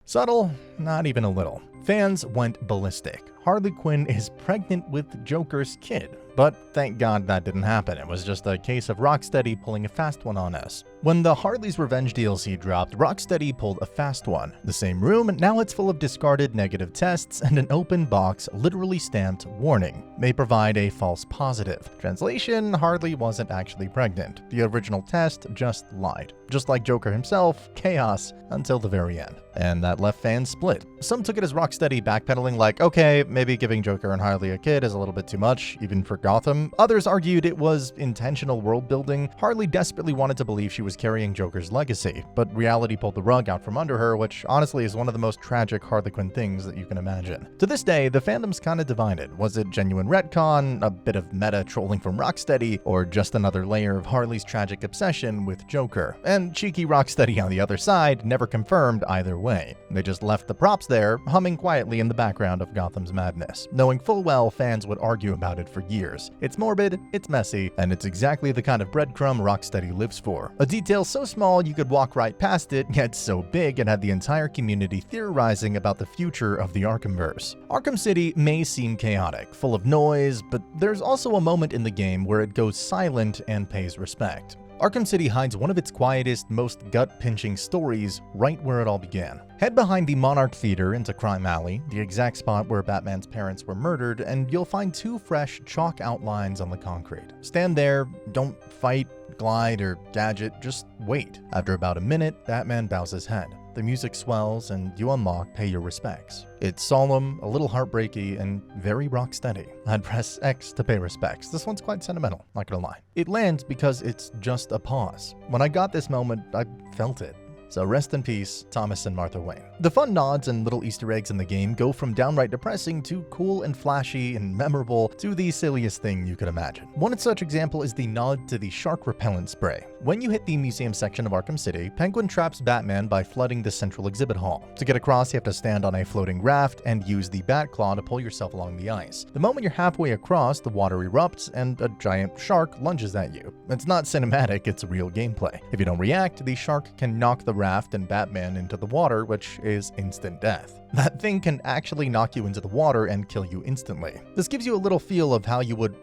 Speaker 2: Subtle? Not even a little. Fans went ballistic. Harley Quinn is pregnant with Joker's kid. But thank God that didn't happen. It was just a case of Rocksteady pulling a fast one on us. When the Harley's Revenge DLC dropped, Rocksteady pulled a fast one. The same room, now it's full of discarded negative tests and an open box literally stamped warning. May provide a false positive. Translation, Harley wasn't actually pregnant. The original test just lied. Just like Joker himself, chaos until the very end. And that left fans split. Some took it as Rocksteady backpedaling like, okay, maybe giving Joker and Harley a kid is a little bit too much, even for Gotham. Others argued it was intentional world building. Harley desperately wanted to believe she was carrying Joker's legacy, but reality pulled the rug out from under her, which honestly is one of the most tragic Harley Quinn things that you can imagine. To this day, the fandom's kinda divided. Was it genuine retcon, a bit of meta trolling from Rocksteady, or just another layer of Harley's tragic obsession with Joker? And cheeky Rocksteady on the other side never confirmed either way. They just left the props there, humming quietly in the background of Gotham's madness, knowing full well fans would argue about it for years. It's morbid, it's messy, and it's exactly the kind of breadcrumb Rocksteady lives for. A detail so small you could walk right past it, yet so big it had the entire community theorizing about the future of the Arkhamverse. Arkham City may seem chaotic, full of noise, but there's also a moment in the game where it goes silent and pays respect. Arkham City hides one of its quietest, most gut-pinching stories right where it all began. Head behind the Monarch Theater into Crime Alley, the exact spot where Batman's parents were murdered, and you'll find two fresh chalk outlines on the concrete. Stand there, don't fight, glide, or gadget, just wait. After about a minute, Batman bows his head. the music swells, and you unlock Pay Your Respects. It's solemn, a little heartbreaky, and very rocksteady. I'd press X to pay respects. This one's quite sentimental, not gonna lie. It lands because it's just a pause. When I got this moment, I felt it. So rest in peace, Thomas and Martha Wayne. The fun nods and little Easter eggs in the game go from downright depressing to cool and flashy and memorable to the silliest thing you could imagine. One such example is the nod to the shark repellent spray. When you hit the museum section of Arkham City, Penguin traps Batman by flooding the central exhibit hall. To get across, you have to stand on a floating raft and use the bat claw to pull yourself along the ice. The moment you're halfway across, the water erupts and a giant shark lunges at you. It's not cinematic, it's real gameplay. If you don't react, the shark can knock the raft and Batman into the water, which is instant death. That thing can actually knock you into the water and kill you instantly. This gives you a little feel of how you would,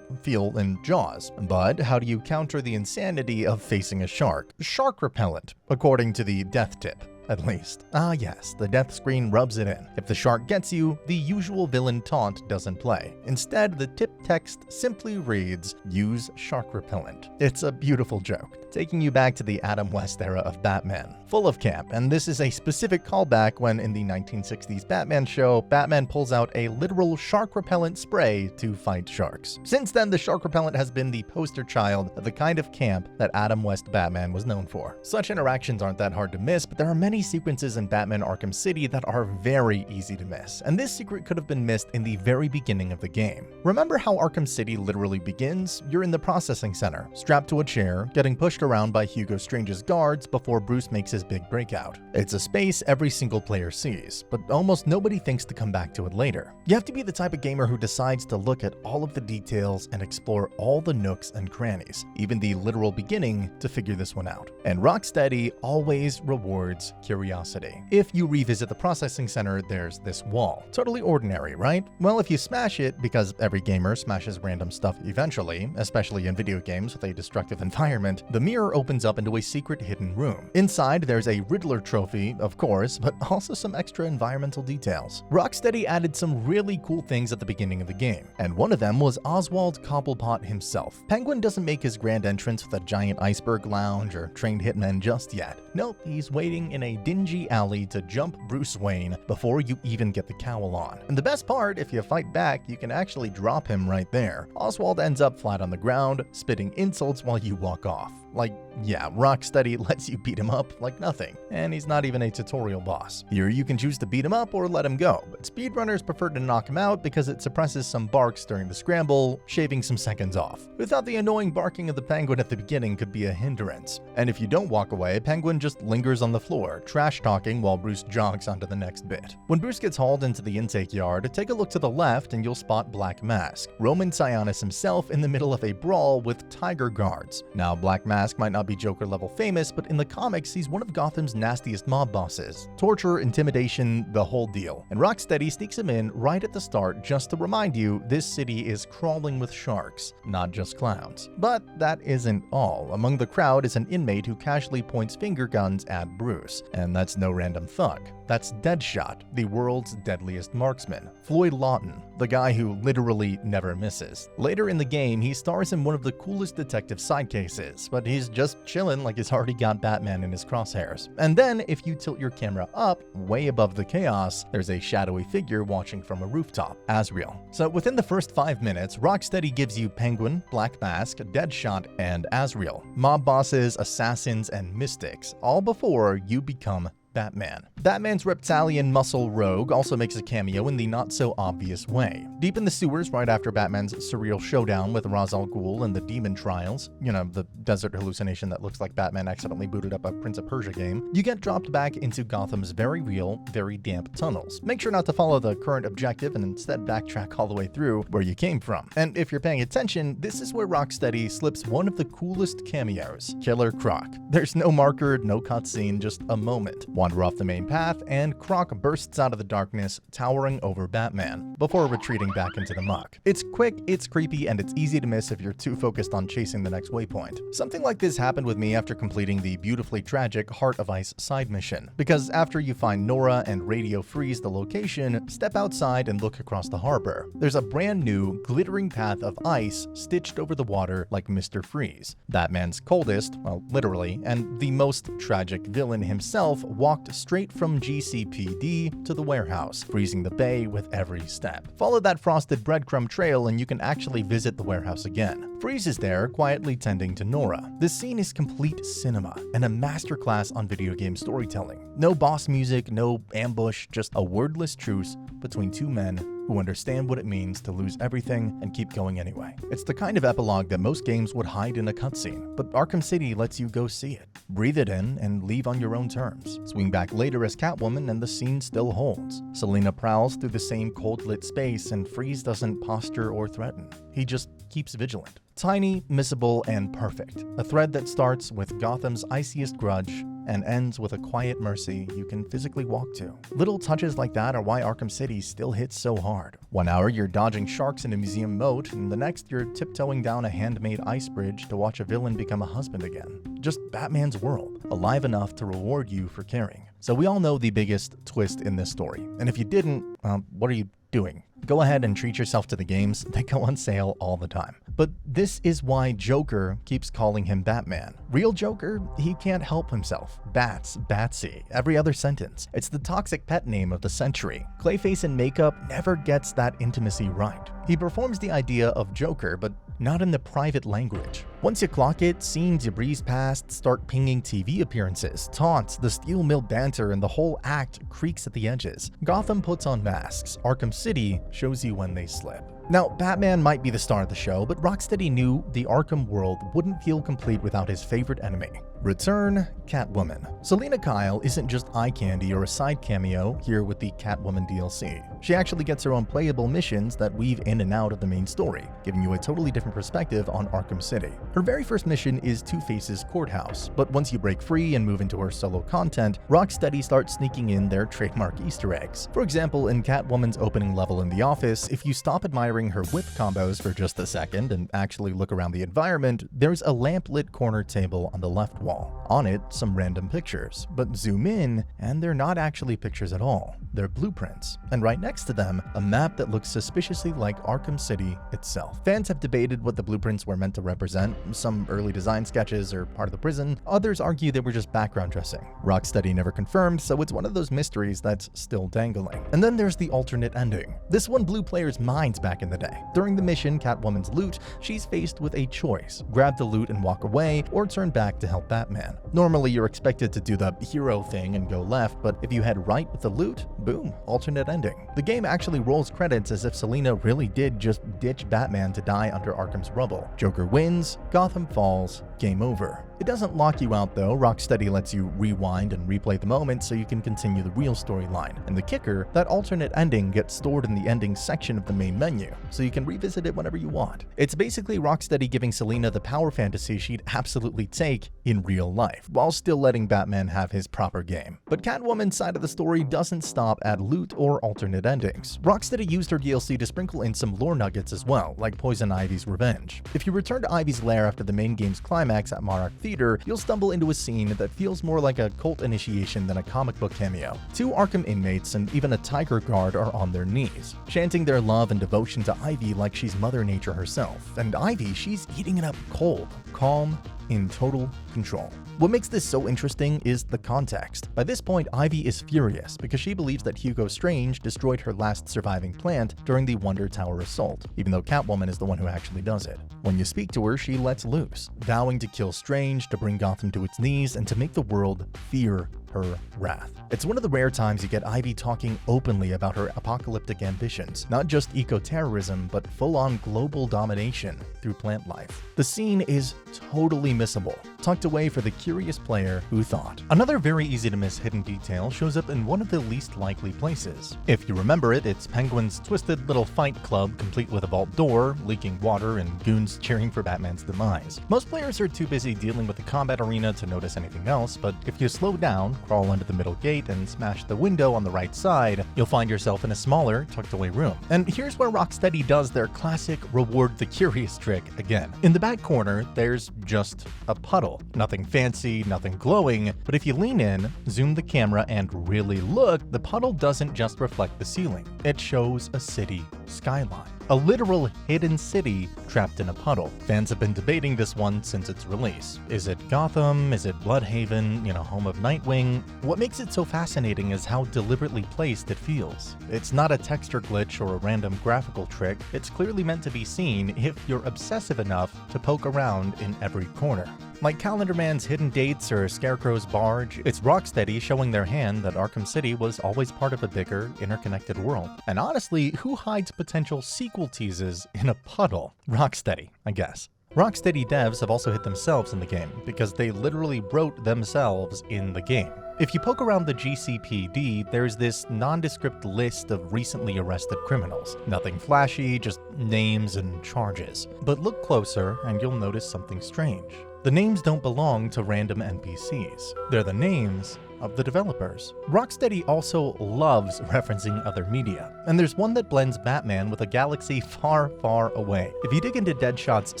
Speaker 2: feel in Jaws. But how do you counter the insanity of facing a shark? Shark repellent, according to the death tip. At least. Ah yes, the death screen rubs it in. If the shark gets you, the usual villain taunt doesn't play. Instead, the tip text simply reads, "Use shark repellent." It's a beautiful joke, taking you back to the Adam West era of Batman. Full of camp, and this is a specific callback when in the 1960s Batman show, Batman pulls out a literal shark repellent spray to fight sharks. Since then, the shark repellent has been the poster child of the kind of camp that Adam West Batman was known for. Such interactions aren't that hard to miss, but there are many sequences in Batman Arkham City that are very easy to miss, and this secret could have been missed in the very beginning of the game. Remember how Arkham City literally begins? You're in the processing center, strapped to a chair, getting pushed around by Hugo Strange's guards before Bruce makes his big breakout. It's a space every single player sees, but almost nobody thinks to come back to it later. You have to be the type of gamer who decides to look at all of the details and explore all the nooks and crannies, even the literal beginning, to figure this one out. And Rocksteady always rewards curiosity. If you revisit the processing center, there's this wall. Totally ordinary, right? Well, if you smash it, because every gamer smashes random stuff eventually, especially in video games with a destructive environment, the mirror opens up into a secret hidden room. Inside, there's a Riddler trophy, of course, but also some extra environmental details. Rocksteady added some really cool things at the beginning of the game, and one of them was Oswald Cobblepot himself. Penguin doesn't make his grand entrance with a giant iceberg lounge or trained hitmen just yet. Nope, he's waiting in a dingy alley to jump Bruce Wayne before you even get the cowl on. And the best part, if you fight back, you can actually drop him right there. Oswald ends up flat on the ground, spitting insults while you walk off. Like, yeah, Rocksteady lets you beat him up like nothing, and he's not even a tutorial boss. Here you can choose to beat him up or let him go, but speedrunners prefer to knock him out because it suppresses some barks during the scramble, shaving some seconds off. Without the annoying barking of the Penguin at the beginning could be a hindrance. And if you don't walk away, Penguin just lingers on the floor, trash-talking while Bruce jogs onto the next bit. When Bruce gets hauled into the intake yard, take a look to the left and you'll spot Black Mask, Roman Sionis himself in the middle of a brawl with tiger guards. Now, Black Mask might not be Joker level famous, but in the comics, he's one of Gotham's nastiest mob bosses. Torture, intimidation, the whole deal. And Rocksteady sneaks him in right at the start just to remind you this city is crawling with sharks, not just clowns. But that isn't all. Among the crowd is an inmate who casually points finger guns at Bruce. And that's no random thug. That's Deadshot, the world's deadliest marksman. Floyd Lawton, the guy who literally never misses. Later in the game, he stars in one of the coolest detective side cases, but he's just chilling like he's already got Batman in his crosshairs. And then, if you tilt your camera up, way above the chaos, there's a shadowy figure watching from a rooftop, Azrael. So within the first 5 minutes, Rocksteady gives you Penguin, Black Mask, Deadshot, and Azrael. Mob bosses, assassins, and mystics, all before you become Batman. Batman's reptilian muscle rogue also makes a cameo in the not-so-obvious way. Deep in the sewers right after Batman's surreal showdown with Ra's al Ghul and the Demon Trials, the desert hallucination that looks like Batman accidentally booted up a Prince of Persia game, you get dropped back into Gotham's very real, very damp tunnels. Make sure not to follow the current objective and instead backtrack all the way through where you came from. And if you're paying attention, this is where Rocksteady slips one of the coolest cameos, Killer Croc. There's no marker, no cutscene, just a moment. Wander off the main path, and Croc bursts out of the darkness, towering over Batman, before retreating back into the muck. It's quick, it's creepy, and it's easy to miss if you're too focused on chasing the next waypoint. Something like this happened with me after completing the beautifully tragic Heart of Ice side mission, because after you find Nora and radio freeze the location, step outside and look across the harbor. There's a brand new, glittering path of ice stitched over the water like Mr. Freeze. Batman's coldest, well, literally, and the most tragic villain himself walks walked straight from GCPD to the warehouse, freezing the bay with every step. Follow that frosted breadcrumb trail and you can actually visit the warehouse again. Freeze is there, quietly tending to Nora. This scene is complete cinema and a masterclass on video game storytelling. No boss music, no ambush, just a wordless truce between two men who understand what it means to lose everything and keep going anyway. It's the kind of epilogue that most games would hide in a cutscene, but Arkham City lets you go see it. Breathe it in and leave on your own terms. Swing back later as Catwoman and the scene still holds. Selina prowls through the same cold-lit space and Freeze doesn't posture or threaten. He just keeps vigilant. Tiny, missable, and perfect. A thread that starts with Gotham's iciest grudge and ends with a quiet mercy you can physically walk to. Little touches like that are why Arkham City still hits so hard. 1 hour you're dodging sharks in a museum moat, and the next you're tiptoeing down a handmade ice bridge to watch a villain become a husband again. Just Batman's world, alive enough to reward you for caring. So we all know the biggest twist in this story, and if you didn't, what are you doing? Go ahead and treat yourself to the games. They go on sale all the time. But this is why Joker keeps calling him Batman. Real Joker, he can't help himself. Bats, Batsy, every other sentence. It's the toxic pet name of the century. Clayface in makeup never gets that intimacy right. He performs the idea of Joker, but not in the private language. Once you clock it, scenes you breeze past start pinging TV appearances, taunts, the steel mill banter, and the whole act creaks at the edges. Gotham puts on masks. Arkham City shows you when they slip. Now, Batman might be the star of the show, but Rocksteady knew the Arkham world wouldn't feel complete without his favorite enemy. Return Catwoman. Selina Kyle isn't just eye candy or a side cameo here with the Catwoman DLC. She actually gets her own playable missions that weave in and out of the main story, giving you a totally different perspective on Arkham City. Her very first mission is Two-Face's courthouse, but once you break free and move into her solo content, Rocksteady starts sneaking in their trademark Easter eggs. For example, in Catwoman's opening level in the office, if you stop admiring her whip combos for just a second and actually look around the environment, there's a lamp-lit corner table on the left wall. On it, some random pictures, but zoom in and they're not actually pictures at all. They're blueprints, and right next to them, a map that looks suspiciously like Arkham City itself. Fans have debated what the blueprints were meant to represent. Some early design sketches are part of the prison, others argue they were just background dressing. Rocksteady never confirmed, so it's one of those mysteries that's still dangling. And then there's the alternate ending. This one blew players' minds back in the day. During the mission, Catwoman's loot, she's faced with a choice: grab the loot and walk away, or turn back to help Batman. Normally, you're expected to do the hero thing and go left, but if you head right with the loot, boom, alternate ending. The game actually rolls credits as if Selina really did just ditch Batman to die under Arkham's rubble. Joker wins, Gotham falls, game over. It doesn't lock you out though. Rocksteady lets you rewind and replay the moment so you can continue the real storyline. And the kicker, that alternate ending gets stored in the ending section of the main menu, so you can revisit it whenever you want. It's basically Rocksteady giving Selina the power fantasy she'd absolutely take in real life, while still letting Batman have his proper game. But Catwoman's side of the story doesn't stop at loot or alternate endings. Rocksteady used her DLC to sprinkle in some lore nuggets as well, like Poison Ivy's revenge. If you return to Ivy's lair after the main game's climax at Monarch Theater, you'll stumble into a scene that feels more like a cult initiation than a comic book cameo. 2 Arkham inmates and even a tiger guard are on their knees, chanting their love and devotion to Ivy like she's Mother Nature herself. And Ivy, she's eating it up cold, calm, in total control. What makes this so interesting is the context. By this point, Ivy is furious because she believes that Hugo Strange destroyed her last surviving plant during the Wonder Tower assault, even though Catwoman is the one who actually does it. When you speak to her, she lets loose, vowing to kill Strange, to bring Gotham to its knees, and to make the world fear her wrath. It's one of the rare times you get Ivy talking openly about her apocalyptic ambitions, not just eco-terrorism, but full-on global domination through plant life. The scene is totally missable, tucked away for the curious player who thought. Another very easy to miss hidden detail shows up in one of the least likely places. If you remember it, it's Penguin's twisted little fight club complete with a vault door, leaking water, and goons cheering for Batman's demise. Most players are too busy dealing with the combat arena to notice anything else, but if you slow down, crawl under the middle gate, and smash the window on the right side, you'll find yourself in a smaller, tucked away room. And here's where Rocksteady does their classic reward the curious trick again. In the back corner, there's just a puddle. Nothing fancy, nothing glowing, but if you lean in, zoom the camera, and really look, the puddle doesn't just reflect the ceiling. It shows a city skyline. a literal hidden city trapped in a puddle. Fans have been debating this one since its release. Is it Gotham? Is it Bloodhaven? Home of Nightwing? What makes it so fascinating is how deliberately placed it feels. It's not a texture glitch or a random graphical trick. It's clearly meant to be seen if you're obsessive enough to poke around in every corner. Like Calendar Man's hidden dates or Scarecrow's barge, it's Rocksteady showing their hand that Arkham City was always part of a bigger, interconnected world. And honestly, who hides potential sequel teases in a puddle? Rocksteady, I guess. Rocksteady devs have also hit themselves in the game, because they literally wrote themselves in the game. If you poke around the GCPD, there's this nondescript list of recently arrested criminals. Nothing flashy, just names and charges. But look closer and you'll notice something strange. The names don't belong to random NPCs. They're the names of the developers. Rocksteady also loves referencing other media, and there's one that blends Batman with a galaxy far, far away. If you dig into Deadshot's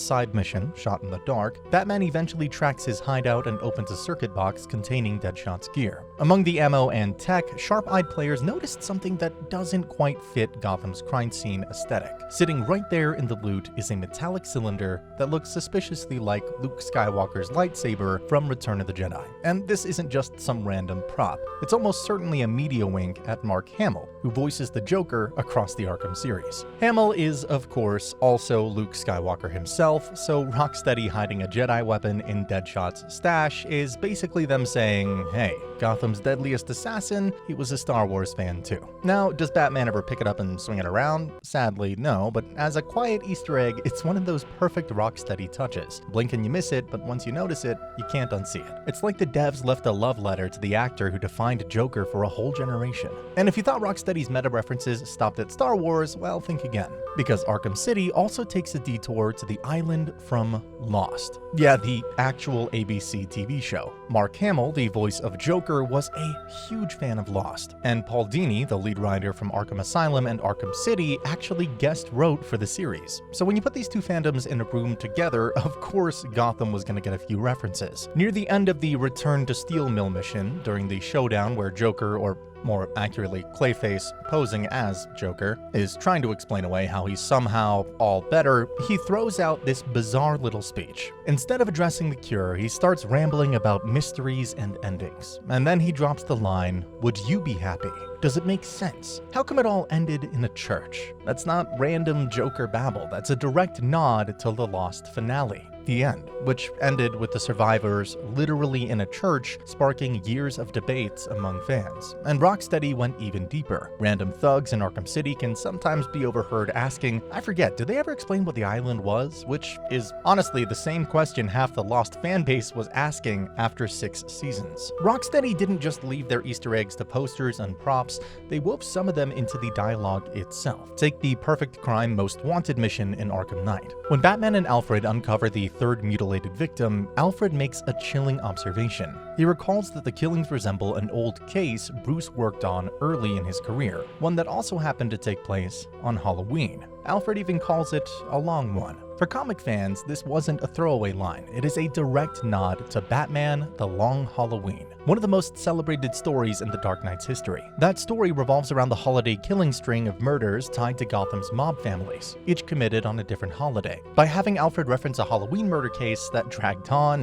Speaker 2: side mission, Shot in the Dark, Batman eventually tracks his hideout and opens a circuit box containing Deadshot's gear. Among the ammo and tech, sharp-eyed players noticed something that doesn't quite fit Gotham's crime scene aesthetic. Sitting right there in the loot is a metallic cylinder that looks suspiciously like Luke Skywalker's lightsaber from Return of the Jedi. And this isn't just some random prop. It's almost certainly a media wink at Mark Hamill, who voices the Joker across the Arkham series. Hamill is, of course, also Luke Skywalker himself, so Rocksteady hiding a Jedi weapon in Deadshot's stash is basically them saying, hey, Gotham's deadliest assassin, he was a Star Wars fan too. Now, does Batman ever pick it up and swing it around? Sadly, no, but as a quiet Easter egg, it's one of those perfect Rocksteady touches. Blink and you miss it, but once you notice it, you can't unsee it. It's like the devs left a love letter to the actor who defined Joker for a whole generation. And if you thought Rocksteady's meta references stopped at Star Wars, well, think again. Because Arkham City also takes a detour to the island from Lost. Yeah, the actual ABC TV show. Mark Hamill, the voice of Joker, was a huge fan of Lost. And Paul Dini, the lead writer from Arkham Asylum and Arkham City, actually guest wrote for the series. So when you put these two fandoms in a room together, of course Gotham was going to get a few references. Near the end of the Return to Steel Mill mission, during the showdown where Joker, or more accurately Clayface, posing as Joker, is trying to explain away how he's somehow all better, he throws out this bizarre little speech. Instead of addressing the cure, he starts rambling about mysteries and endings. And then he drops the line, "Would you be happy? Does it make sense? How come it all ended in a church?" That's not random Joker babble, that's a direct nod to the Lost finale. The end, which ended with the survivors literally in a church, sparking years of debates among fans. And Rocksteady went even deeper. Random thugs in Arkham City can sometimes be overheard asking, I forget, did they ever explain what the island was? Which is honestly the same question half the Lost fanbase was asking after 6 seasons. Rocksteady didn't just leave their Easter eggs to posters and props, they wove some of them into the dialogue itself. Take the Perfect Crime Most Wanted mission in Arkham Knight. When Batman and Alfred uncover the third mutilated victim, Alfred makes a chilling observation. He recalls that the killings resemble an old case Bruce worked on early in his career, one that also happened to take place on Halloween. Alfred even calls it a long one. For comic fans, this wasn't a throwaway line. It is a direct nod to Batman: The Long Halloween, one of the most celebrated stories in the Dark Knight's history. That story revolves around the holiday killing string of murders tied to Gotham's mob families, each committed on a different holiday. By having Alfred reference a Halloween murder case that dragged on,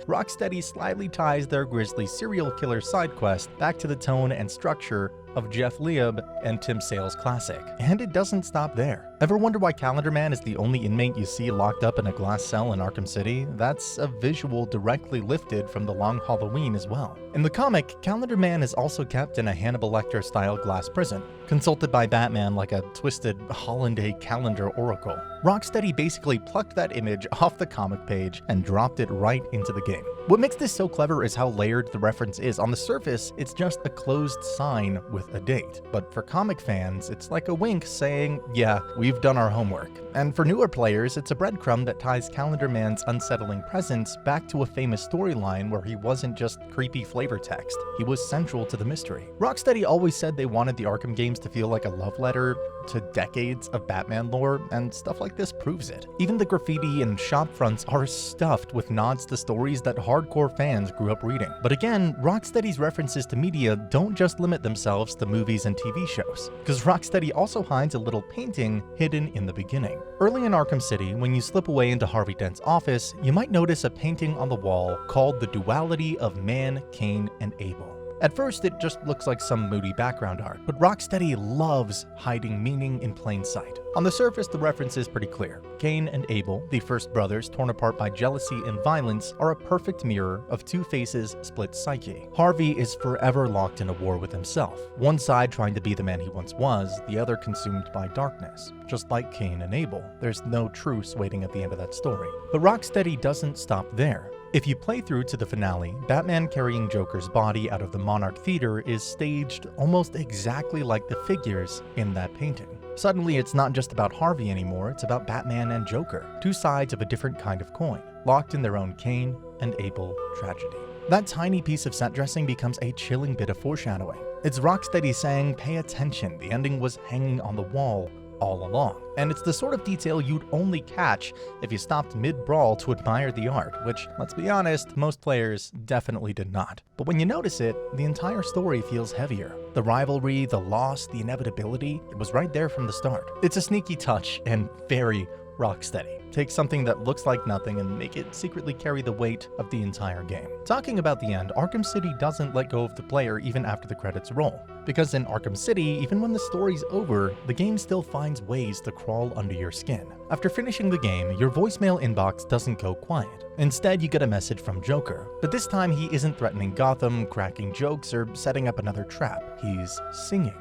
Speaker 2: Rocksteady slyly ties their grisly serial killer side quest back to the tone and structure of Jeff Lieb and Tim Sale's classic. And it doesn't stop there. Ever wonder why Calendar Man is the only inmate you see locked up in a glass cell in Arkham City? That's a visual directly lifted from The Long Halloween as well. In the comic, Calendar Man is also kept in a Hannibal Lecter-style glass prison, consulted by Batman like a twisted Hollanday calendar oracle. Rocksteady basically plucked that image off the comic page and dropped it right into the game. What makes this so clever is how layered the reference is. On the surface, it's just a closed sign with a date. But for comic fans, it's like a wink saying, yeah, we've done our homework. And for newer players, Plus, it's a breadcrumb that ties Calendar Man's unsettling presence back to a famous storyline where he wasn't just creepy flavor text, he was central to the mystery. Rocksteady always said they wanted the Arkham games to feel like a love letter to decades of Batman lore, and stuff like this proves it. Even the graffiti and shop fronts are stuffed with nods to stories that hardcore fans grew up reading. But again, Rocksteady's references to media don't just limit themselves to movies and TV shows, because Rocksteady also hides a little painting hidden in the beginning. Early in Arkham City, when you slip away into Harvey Dent's office, you might notice a painting on the wall called The Duality of Man, Cain, and Abel. At first, it just looks like some moody background art, but Rocksteady loves hiding meaning in plain sight. On the surface, the reference is pretty clear. Cain and Abel, the first brothers torn apart by jealousy and violence, are a perfect mirror of Two-Face's split psyche. Harvey is forever locked in a war with himself, one side trying to be the man he once was, the other consumed by darkness. Just like Cain and Abel, there's no truce waiting at the end of that story. But Rocksteady doesn't stop there. If you play through to the finale, Batman carrying Joker's body out of the Monarch Theater is staged almost exactly like the figures in that painting. Suddenly, it's not just about Harvey anymore, it's about Batman and Joker, two sides of a different kind of coin, locked in their own Cain and Abel tragedy. That tiny piece of set dressing becomes a chilling bit of foreshadowing. It's Rocksteady saying, pay attention, the ending was hanging on the wall all along. And it's the sort of detail you'd only catch if you stopped mid-brawl to admire the art, which, let's be honest, most players definitely did not. But when you notice it, the entire story feels heavier. The rivalry, the loss, the inevitability, it was right there from the start. It's a sneaky touch and very Rocksteady. Take something that looks like nothing and make it secretly carry the weight of the entire game. Talking about the end, Arkham City doesn't let go of the player even after the credits roll. Because in Arkham City, even when the story's over, the game still finds ways to crawl under your skin. After finishing the game, your voicemail inbox doesn't go quiet. Instead, you get a message from Joker. But this time, he isn't threatening Gotham, cracking jokes, or setting up another trap. He's singing.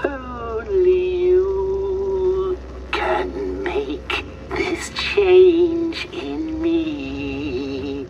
Speaker 6: Only you can make this change in me.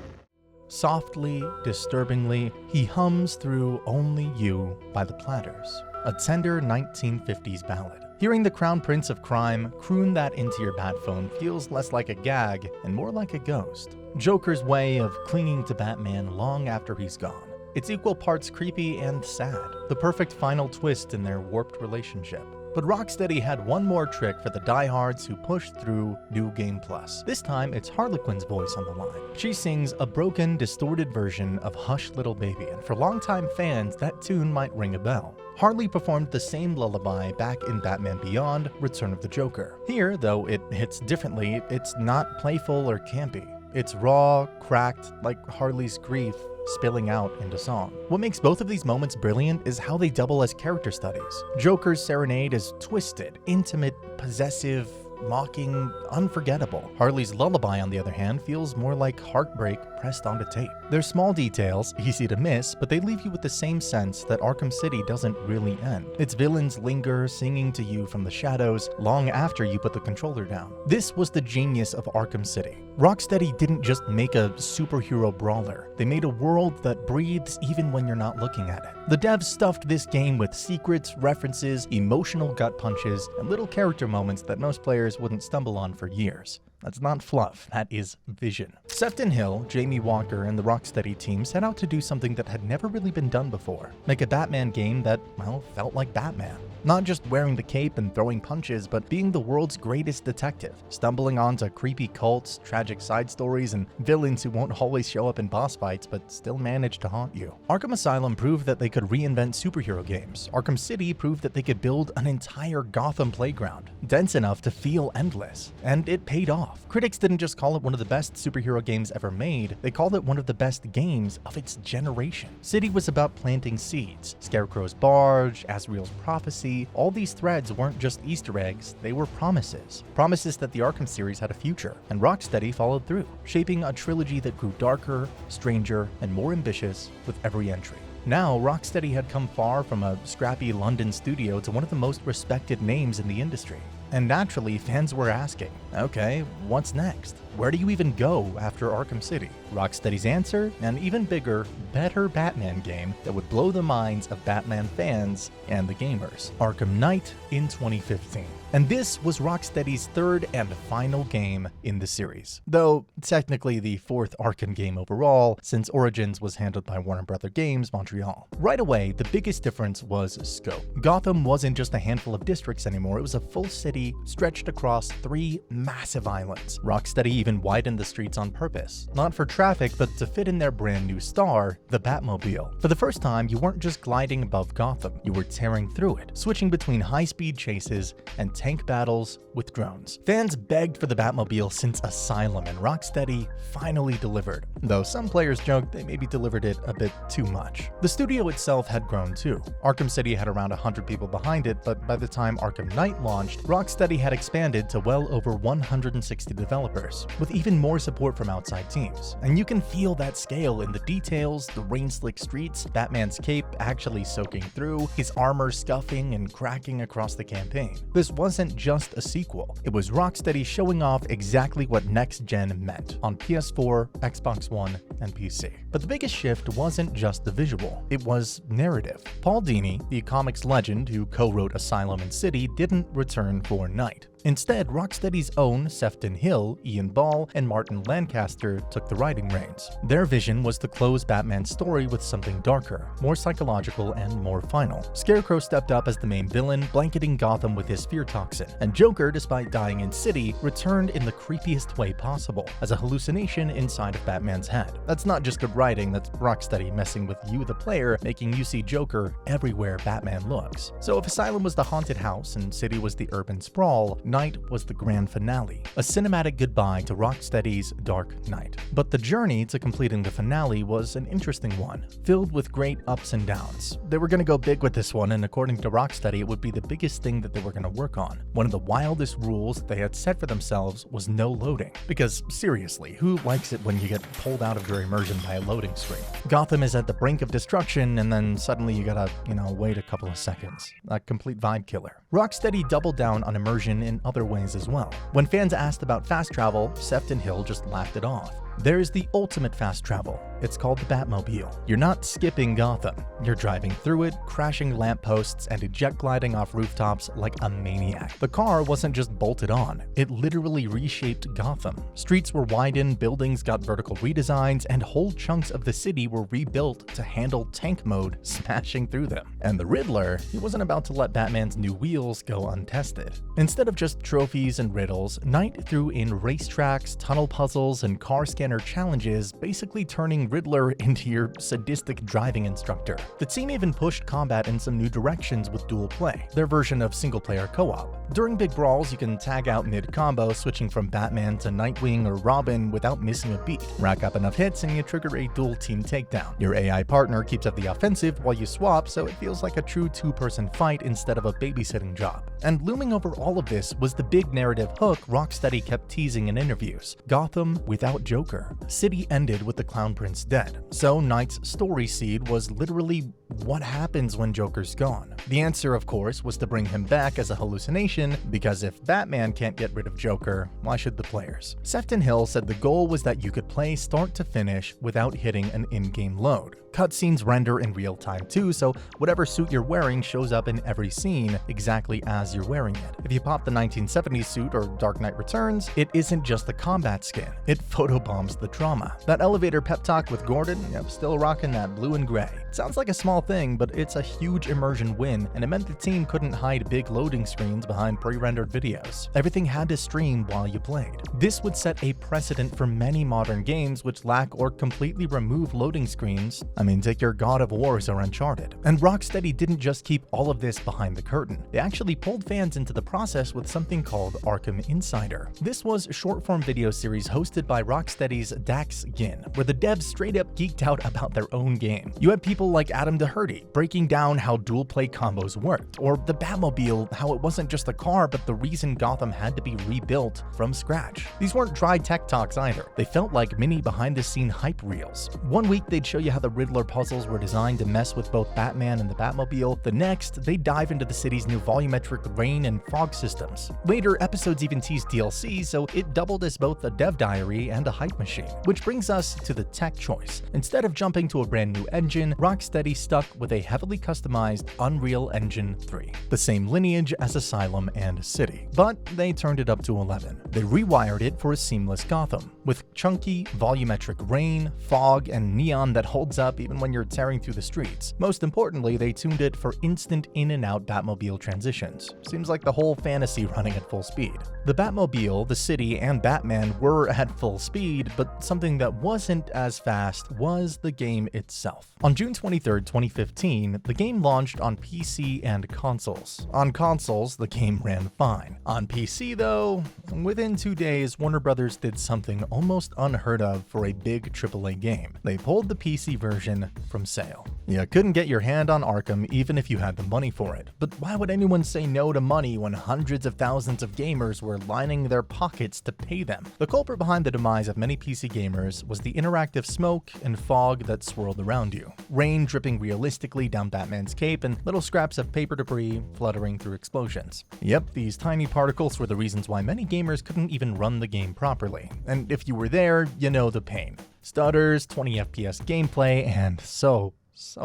Speaker 2: Softly, disturbingly, he hums through Only You by the Platters, a tender 1950s ballad. Hearing the Crown Prince of Crime croon that into your bat phone feels less like a gag and more like a ghost. Joker's way of clinging to Batman long after he's gone. It's equal parts creepy and sad, the perfect final twist in their warped relationship. But Rocksteady had one more trick for the diehards who pushed through New Game Plus. This time, it's Harley Quinn's voice on the line. She sings a broken, distorted version of Hush Little Baby, and for longtime fans, that tune might ring a bell. Harley performed the same lullaby back in Batman Beyond: Return of the Joker. Here, though it hits differently, it's not playful or campy. It's raw, cracked, like Harley's grief spilling out into song. What makes both of these moments brilliant is how they double as character studies. Joker's serenade is twisted, intimate, possessive, mocking, unforgettable. Harley's lullaby, on the other hand, feels more like heartbreak pressed onto tape. They're small details, easy to miss, but they leave you with the same sense that Arkham City doesn't really end. Its villains linger, singing to you from the shadows long after you put the controller down. This was the genius of Arkham City. Rocksteady didn't just make a superhero brawler. They made a world that breathes even when you're not looking at it. The devs stuffed this game with secrets, references, emotional gut punches, and little character moments that most players wouldn't stumble on for years. That's not fluff, that is vision. Sefton Hill, Jamie Walker, and the Rocksteady team set out to do something that had never really been done before. Make a Batman game that, well, felt like Batman. Not just wearing the cape and throwing punches, but being the world's greatest detective, stumbling onto creepy cults, tragic side stories, and villains who won't always show up in boss fights but still manage to haunt you. Arkham Asylum proved that they could reinvent superhero games. Arkham City proved that they could build an entire Gotham playground, dense enough to feel endless. And it paid off. Critics didn't just call it one of the best superhero games ever made, they called it one of the best games of its generation. City was about planting seeds. Scarecrow's barge, Azrael's prophecy, all these threads weren't just Easter eggs, they were promises. Promises that the Arkham series had a future, and Rocksteady followed through, shaping a trilogy that grew darker, stranger, and more ambitious with every entry. Now, Rocksteady had come far from a scrappy London studio to one of the most respected names in the industry. And naturally, fans were asking, okay, what's next? where do you even go after Arkham City? Rocksteady's answer? An even bigger, better Batman game that would blow the minds of Batman fans and the gamers. Arkham Knight in 2015. And this was Rocksteady's third and final game in the series, though technically the fourth Arkham game overall, since Origins was handled by Warner Bros. Games Montreal. Right away, the biggest difference was scope. Gotham wasn't just a handful of districts anymore, it was a full city stretched across 3 massive islands. Rocksteady even widened the streets on purpose, not for traffic, but to fit in their brand new star, the Batmobile. For the first time, you weren't just gliding above Gotham, you were tearing through it, switching between high-speed chases and tank battles with drones. Fans begged for the Batmobile since Asylum, and Rocksteady finally delivered, though some players joked they maybe delivered it a bit too much. The studio itself had grown too. Arkham City had around 100 people behind it, but by the time Arkham Knight launched, Rocksteady had expanded to well over 160 developers, with even more support from outside teams. And you can feel that scale in the details, the rain-slick streets, Batman's cape actually soaking through, his armor scuffing and cracking across the campaign. This wasn't just a sequel, it was Rocksteady showing off exactly what next-gen meant on PS4, Xbox One, and PC. But the biggest shift wasn't just the visual, it was narrative. Paul Dini, the comics legend who co-wrote Asylum and City, didn't return for Knight. Instead, Rocksteady's own Sefton Hill, Ian Ball, and Martin Lancaster took the writing reins. Their vision was to close Batman's story with something darker, more psychological, and more final. Scarecrow stepped up as the main villain, blanketing Gotham with his fear toxin, and Joker, despite dying in City, returned in the creepiest way possible, as a hallucination inside of Batman's head. That's not just good writing, that's Rocksteady messing with you, the player, making you see Joker everywhere Batman looks. So if Asylum was the haunted house and City was the urban sprawl, Knight was the grand finale, a cinematic goodbye to Rocksteady's Dark Knight. But the journey to completing the finale was an interesting one, filled with great ups and downs. They were going to go big with this one, and according to Rocksteady, it would be the biggest thing that they were going to work on. One of the wildest rules that they had set for themselves was no loading. Because seriously, who likes it when you get pulled out of your immersion by a loading screen? Gotham is at the brink of destruction, and then suddenly you gotta, wait a couple of seconds. A complete vibe killer. Rocksteady doubled down on immersion in other ways as well. When fans asked about fast travel, Sefton Hill just laughed it off. There's the ultimate fast travel. It's called the Batmobile. You're not skipping Gotham. You're driving through it, crashing lampposts, and jet gliding off rooftops like a maniac. The car wasn't just bolted on. It literally reshaped Gotham. Streets were widened, buildings got vertical redesigns, and whole chunks of the city were rebuilt to handle tank mode, smashing through them. And the Riddler, he wasn't about to let Batman's new wheels go untested. Instead of just trophies and riddles, Knight threw in racetracks, tunnel puzzles, and car scanner challenges, basically turning Riddler into your sadistic driving instructor. The team even pushed combat in some new directions with dual play, their version of single-player co-op. During big brawls, you can tag out mid-combo, switching from Batman to Nightwing or Robin without missing a beat. Rack up enough hits and you trigger a dual team takedown. Your AI partner keeps up the offensive while you swap, so it feels like a true two-person fight instead of a babysitting job. And looming over all of this was the big narrative hook Rocksteady kept teasing in interviews: Gotham without Joker. City ended with the Clown Prince dead, so Knight's story seed was literally what happens when Joker's gone. The answer, of course, was to bring him back as a hallucination, because if Batman can't get rid of Joker, why should the players? Sefton Hill said the goal was that you could play start to finish without hitting an in-game load. Cutscenes render in real time too, so whatever suit you're wearing shows up in every scene exactly as you're wearing it. If you pop the 1970s suit or Dark Knight Returns, it isn't just the combat skin, it photobombs the trauma. That elevator pep talk with Gordon, yep, still rocking that blue and gray. Sounds like a small thing, but it's a huge immersion win, and it meant the team couldn't hide big loading screens behind pre-rendered videos. Everything had to stream while you played. This would set a precedent for many modern games which lack or completely remove loading screens. Take your God of Wars or Uncharted. And Rocksteady didn't just keep all of this behind the curtain. They actually pulled fans into the process with something called Arkham Insider. This was a short-form video series hosted by Rocksteady's Dax Ginn, where the devs straight up geeked out about their own game. You had people like Adam Hurdy, breaking down how dual play combos worked, or the Batmobile, how it wasn't just a car but the reason Gotham had to be rebuilt from scratch. These weren't dry tech talks either. They felt like mini behind-the-scene hype reels. One week they'd show you how the Riddler puzzles were designed to mess with both Batman and the Batmobile. The next, they'd dive into the city's new volumetric rain and fog systems. Later, episodes even teased DLC, so it doubled as both a dev diary and a hype machine. Which brings us to the tech choice. Instead of jumping to a brand new engine, Rocksteady stuck with a heavily customized Unreal Engine 3, the same lineage as Asylum and City, but they turned it up to 11. They rewired it for a seamless Gotham, with chunky, volumetric rain, fog, and neon that holds up even when you're tearing through the streets. Most importantly, they tuned it for instant in and out Batmobile transitions. Seems like the whole fantasy running at full speed. The Batmobile, the city, and Batman were at full speed, but something that wasn't as fast was the game itself. On June 23, 2015, the game launched on PC and consoles. On consoles, the game ran fine. On PC though, within 2 days, Warner Brothers did something almost unheard of for a big AAA game. They pulled the PC version from sale. You couldn't get your hand on Arkham even if you had the money for it. But why would anyone say no to money when hundreds of thousands of gamers were lining their pockets to pay them? The culprit behind the demise of many PC gamers was the interactive smoke and fog that swirled around you. Rain dripping realistically down Batman's cape and little scraps of paper debris fluttering through explosions. Yep, these tiny particles were the reasons why many gamers couldn't even run the game properly. And if you were there, you know the pain. Stutters, 20 FPS gameplay, and so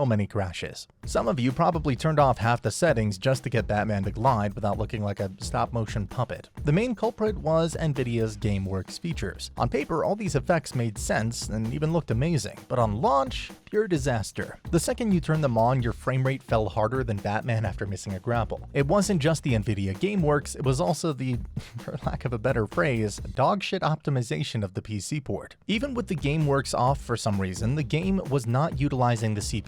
Speaker 2: many crashes. Some of you probably turned off half the settings just to get Batman to glide without looking like a stop-motion puppet. The main culprit was Nvidia's GameWorks features. On paper, all these effects made sense and even looked amazing, but on launch, pure disaster. The second you turned them on, your frame rate fell harder than Batman after missing a grapple. It wasn't just the Nvidia GameWorks, it was also the, for lack of a better phrase, dogshit optimization of the PC port. Even with the GameWorks off for some reason, the game was not utilizing the CPU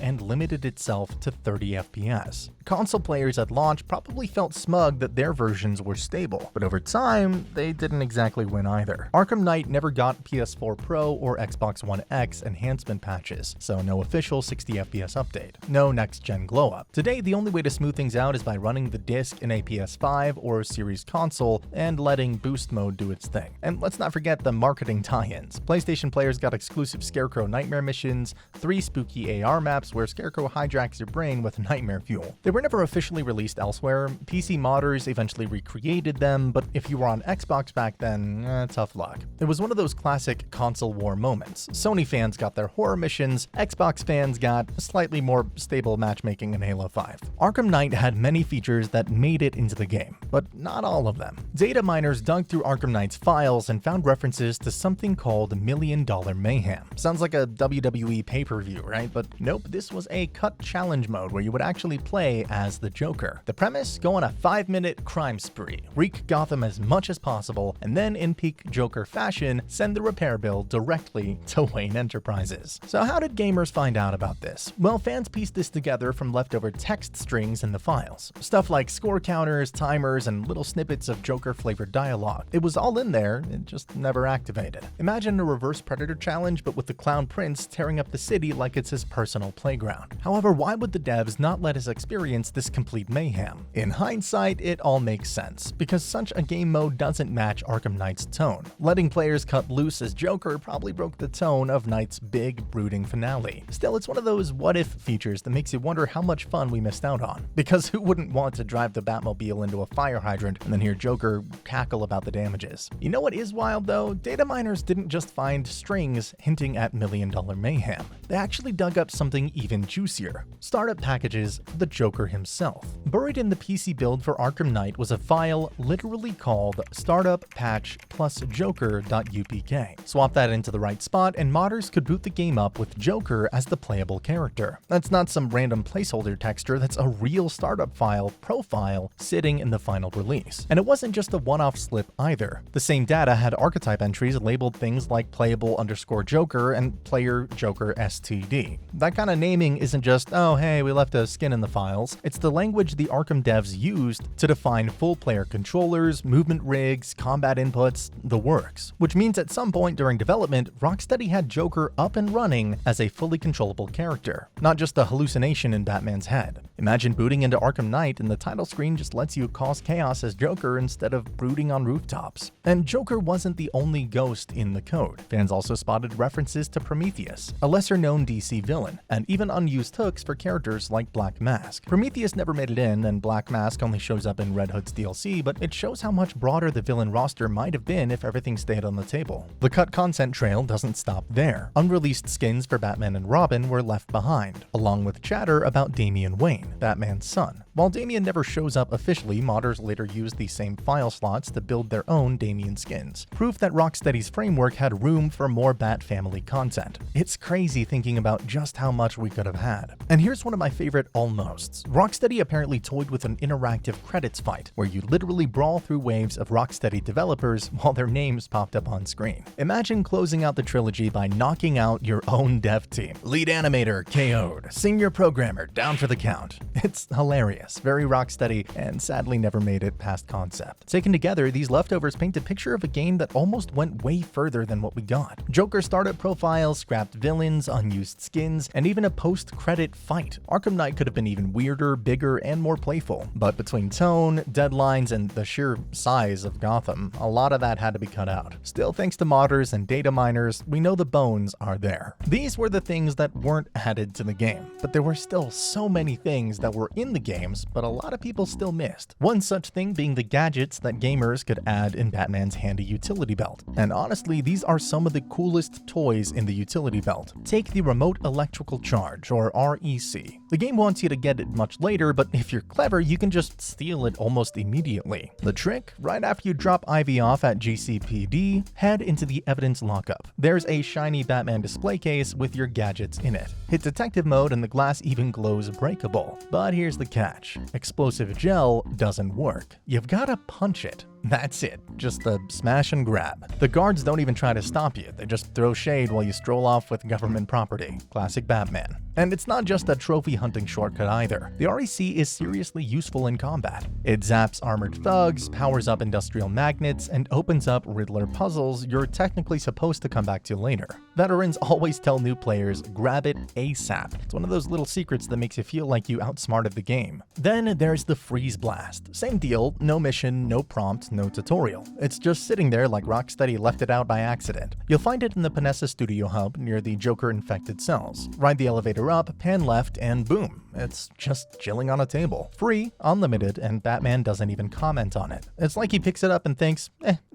Speaker 2: and limited itself to 30 FPS. Console players at launch probably felt smug that their versions were stable, but over time, they didn't exactly win either. Arkham Knight never got PS4 Pro or Xbox One X enhancement patches, so no official 60 FPS update, no next-gen glow-up. Today, the only way to smooth things out is by running the disc in a PS5 or Series console and letting boost mode do its thing. And let's not forget the marketing tie-ins. PlayStation players got exclusive Scarecrow Nightmare missions, 3 spooky AR maps where Scarecrow hijacks your brain with nightmare fuel. They were never officially released elsewhere. PC modders eventually recreated them, but if you were on Xbox back then, tough luck. It was one of those classic console war moments. Sony fans got their horror missions, Xbox fans got slightly more stable matchmaking in Halo 5. Arkham Knight had many features that made it into the game, but not all of them. Data miners dug through Arkham Knight's files and found references to something called $1 Million Mayhem. Sounds like a WWE pay-per-view, right? But nope, this was a cut challenge mode where you would actually play as the Joker. The premise? Go on a 5-minute crime spree, wreak Gotham as much as possible, and then in peak Joker fashion, send the repair bill directly to Wayne Enterprises. So how did gamers find out about this? Well, fans pieced this together from leftover text strings in the files. Stuff like score counters, timers, and little snippets of Joker-flavored dialogue. It was all in there, it just never activated. Imagine a reverse Predator challenge, but with the Clown Prince tearing up the city like it's his personal playground. However, why would the devs not let us experience this complete mayhem? In hindsight, it all makes sense, because such a game mode doesn't match Arkham Knight's tone. Letting players cut loose as Joker probably broke the tone of Knight's big, brooding finale. Still, it's one of those what-if features that makes you wonder how much fun we missed out on. Because who wouldn't want to drive the Batmobile into a fire hydrant and then hear Joker cackle about the damages? You know what is wild though? Data miners didn't just find strings hinting at $1 Million Mayhem. They actually dug up something even juicier. Startup packages for the Joker himself. Buried in the PC build for Arkham Knight was a file literally called startup patch plus joker.upk. Swap that into the right spot and modders could boot the game up with Joker as the playable character. That's not some random placeholder texture, that's a real startup file profile sitting in the final release. And it wasn't just a one-off one-off slip either. The same data had archetype entries labeled things like playable_Joker and player Joker STD. That kind of naming isn't just, oh hey, we left a skin in the files. It's the language the Arkham devs used to define full player controllers, movement rigs, combat inputs, the works. Which means at some point during development, Rocksteady had Joker up and running as a fully controllable character, not just a hallucination in Batman's head. Imagine booting into Arkham Knight and the title screen just lets you cause chaos as Joker instead of brooding on rooftops. And Joker wasn't the only ghost in the code. Fans also spotted references to Prometheus, a lesser-known DC villain, and even unused hooks for characters like Black Mask. Prometheus never made it in, and Black Mask only shows up in Red Hood's DLC, but it shows how much broader the villain roster might have been if everything stayed on the table. The cut content trail doesn't stop there. Unreleased skins for Batman and Robin were left behind, along with chatter about Damian Wayne, Batman's son. While Damian never shows up officially, modders later used these same file slots to build their own Damian skins. Proof that Rocksteady's framework had room for more Bat family content. It's crazy thinking about just how much we could have had. And here's one of my favorite almosts. Rocksteady apparently toyed with an interactive credits fight, where you literally brawl through waves of Rocksteady developers while their names popped up on screen. Imagine closing out the trilogy by knocking out your own dev team. Lead animator KO'd, senior programmer down for the count. It's hilarious, very Rocksteady, and sadly never made it past concept. Taken together, these leftovers paint a picture of a game that almost went way further than what we got. Joker startup profiles, scrapped villains, unused skins, and even a post-credit fight. Arkham Knight could have been even weirder, bigger, and more playful. But between tone, deadlines, and the sheer size of Gotham, a lot of that had to be cut out. Still, thanks to modders and data miners, we know the bones are there. These were the things that weren't added to the game, but there were still so many things that were in the games, but a lot of people still missed. One such thing being the gadgets that gamers could add in Batman's handy utility belt. And honestly, these are some of the coolest toys in the utility belt. Take the Remote Electrical Charge, or REC. The game wants you to get it much later, but if you're clever, you can just steal it almost immediately. The trick? Right after you drop Ivy off at GCPD, head into the evidence lockup. There's a shiny Batman display case with your gadgets in it. Hit detective mode and the glass even glows breakable. But here's the catch. Explosive gel doesn't work. You've gotta punch it. That's it, just a smash and grab. The guards don't even try to stop you, they just throw shade while you stroll off with government property. Classic Batman. And it's not just a trophy hunting shortcut either. The REC is seriously useful in combat. It zaps armored thugs, powers up industrial magnets, and opens up Riddler puzzles you're technically supposed to come back to later. Veterans always tell new players, grab it ASAP. It's one of those little secrets that makes you feel like you outsmarted the game. Then there's the Freeze Blast. Same deal, no mission, no prompt, no tutorial. It's just sitting there like Rocksteady left it out by accident. You'll find it in the Panessa Studio Hub near the Joker-infected cells. Ride the elevator up, pan left, and boom. It's just chilling on a table. Free, unlimited, and Batman doesn't even comment on it. It's like he picks it up and thinks,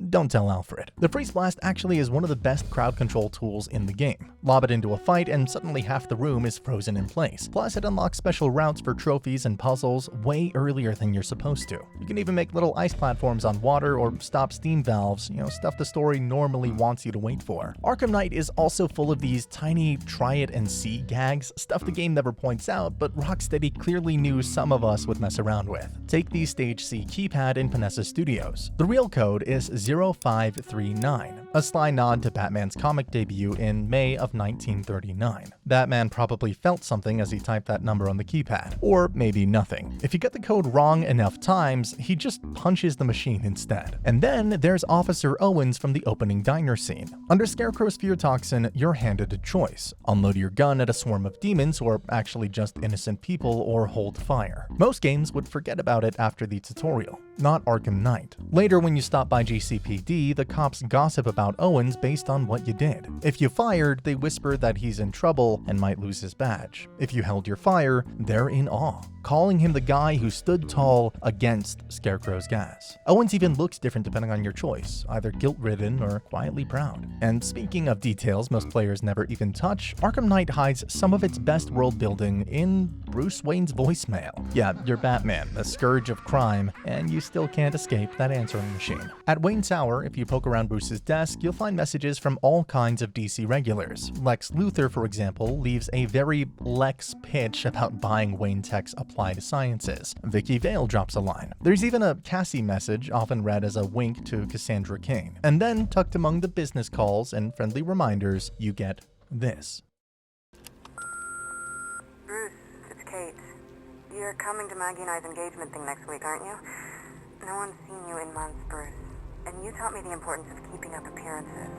Speaker 2: don't tell Alfred. The Freeze Blast actually is one of the best crowd control tools in the game. Lob it into a fight and suddenly half the room is frozen in place. Plus, it unlocks special routes for trophies and puzzles way earlier than you're supposed to. You can even make little ice platforms on water or stop steam valves, stuff the story normally wants you to wait for. Arkham Knight is also full of these tiny try it and see gags, stuff the game never points out, but Rocksteady clearly knew some of us would mess around with. Take the Stage C keypad in Panessa Studios. The real code is 0539, a sly nod to Batman's comic debut in May of 1939. Batman probably felt something as he typed that number on the keypad, or maybe nothing. If you get the code wrong enough times, he just punches the machine instead. And then there's Officer Owens from the opening diner scene. Under Scarecrow's fear toxin, you're handed a choice. Unload your gun at a swarm of demons, or actually just innocent people, or hold fire. Most games would forget about it after the tutorial. Not Arkham Knight. Later, when you stop by GCPD, the cops gossip about Owens based on what you did. If you fired, they whisper that he's in trouble and might lose his badge. If you held your fire, they're in awe, calling him the guy who stood tall against Scarecrow's gas. Owens even looks different depending on your choice, either guilt-ridden or quietly proud. And speaking of details most players never even touch, Arkham Knight hides some of its best world building in Bruce Wayne's voicemail. Yeah, you're Batman, the scourge of crime, and you still can't escape that answering machine. At Wayne Tower, if you poke around Bruce's desk, you'll find messages from all kinds of DC regulars. Lex Luthor, for example, leaves a very Lex pitch about buying Wayne Tech's appliance applied sciences. Vicky Vale drops a line. There's even a Cassie message, often read as a wink to Cassandra Cain. And then, tucked among the business calls and friendly reminders, you get this.
Speaker 7: Bruce, it's Kate. You're coming to Maggie and I's engagement thing next week, aren't you? No one's seen you in months, Bruce. And you taught me the importance of keeping up appearances.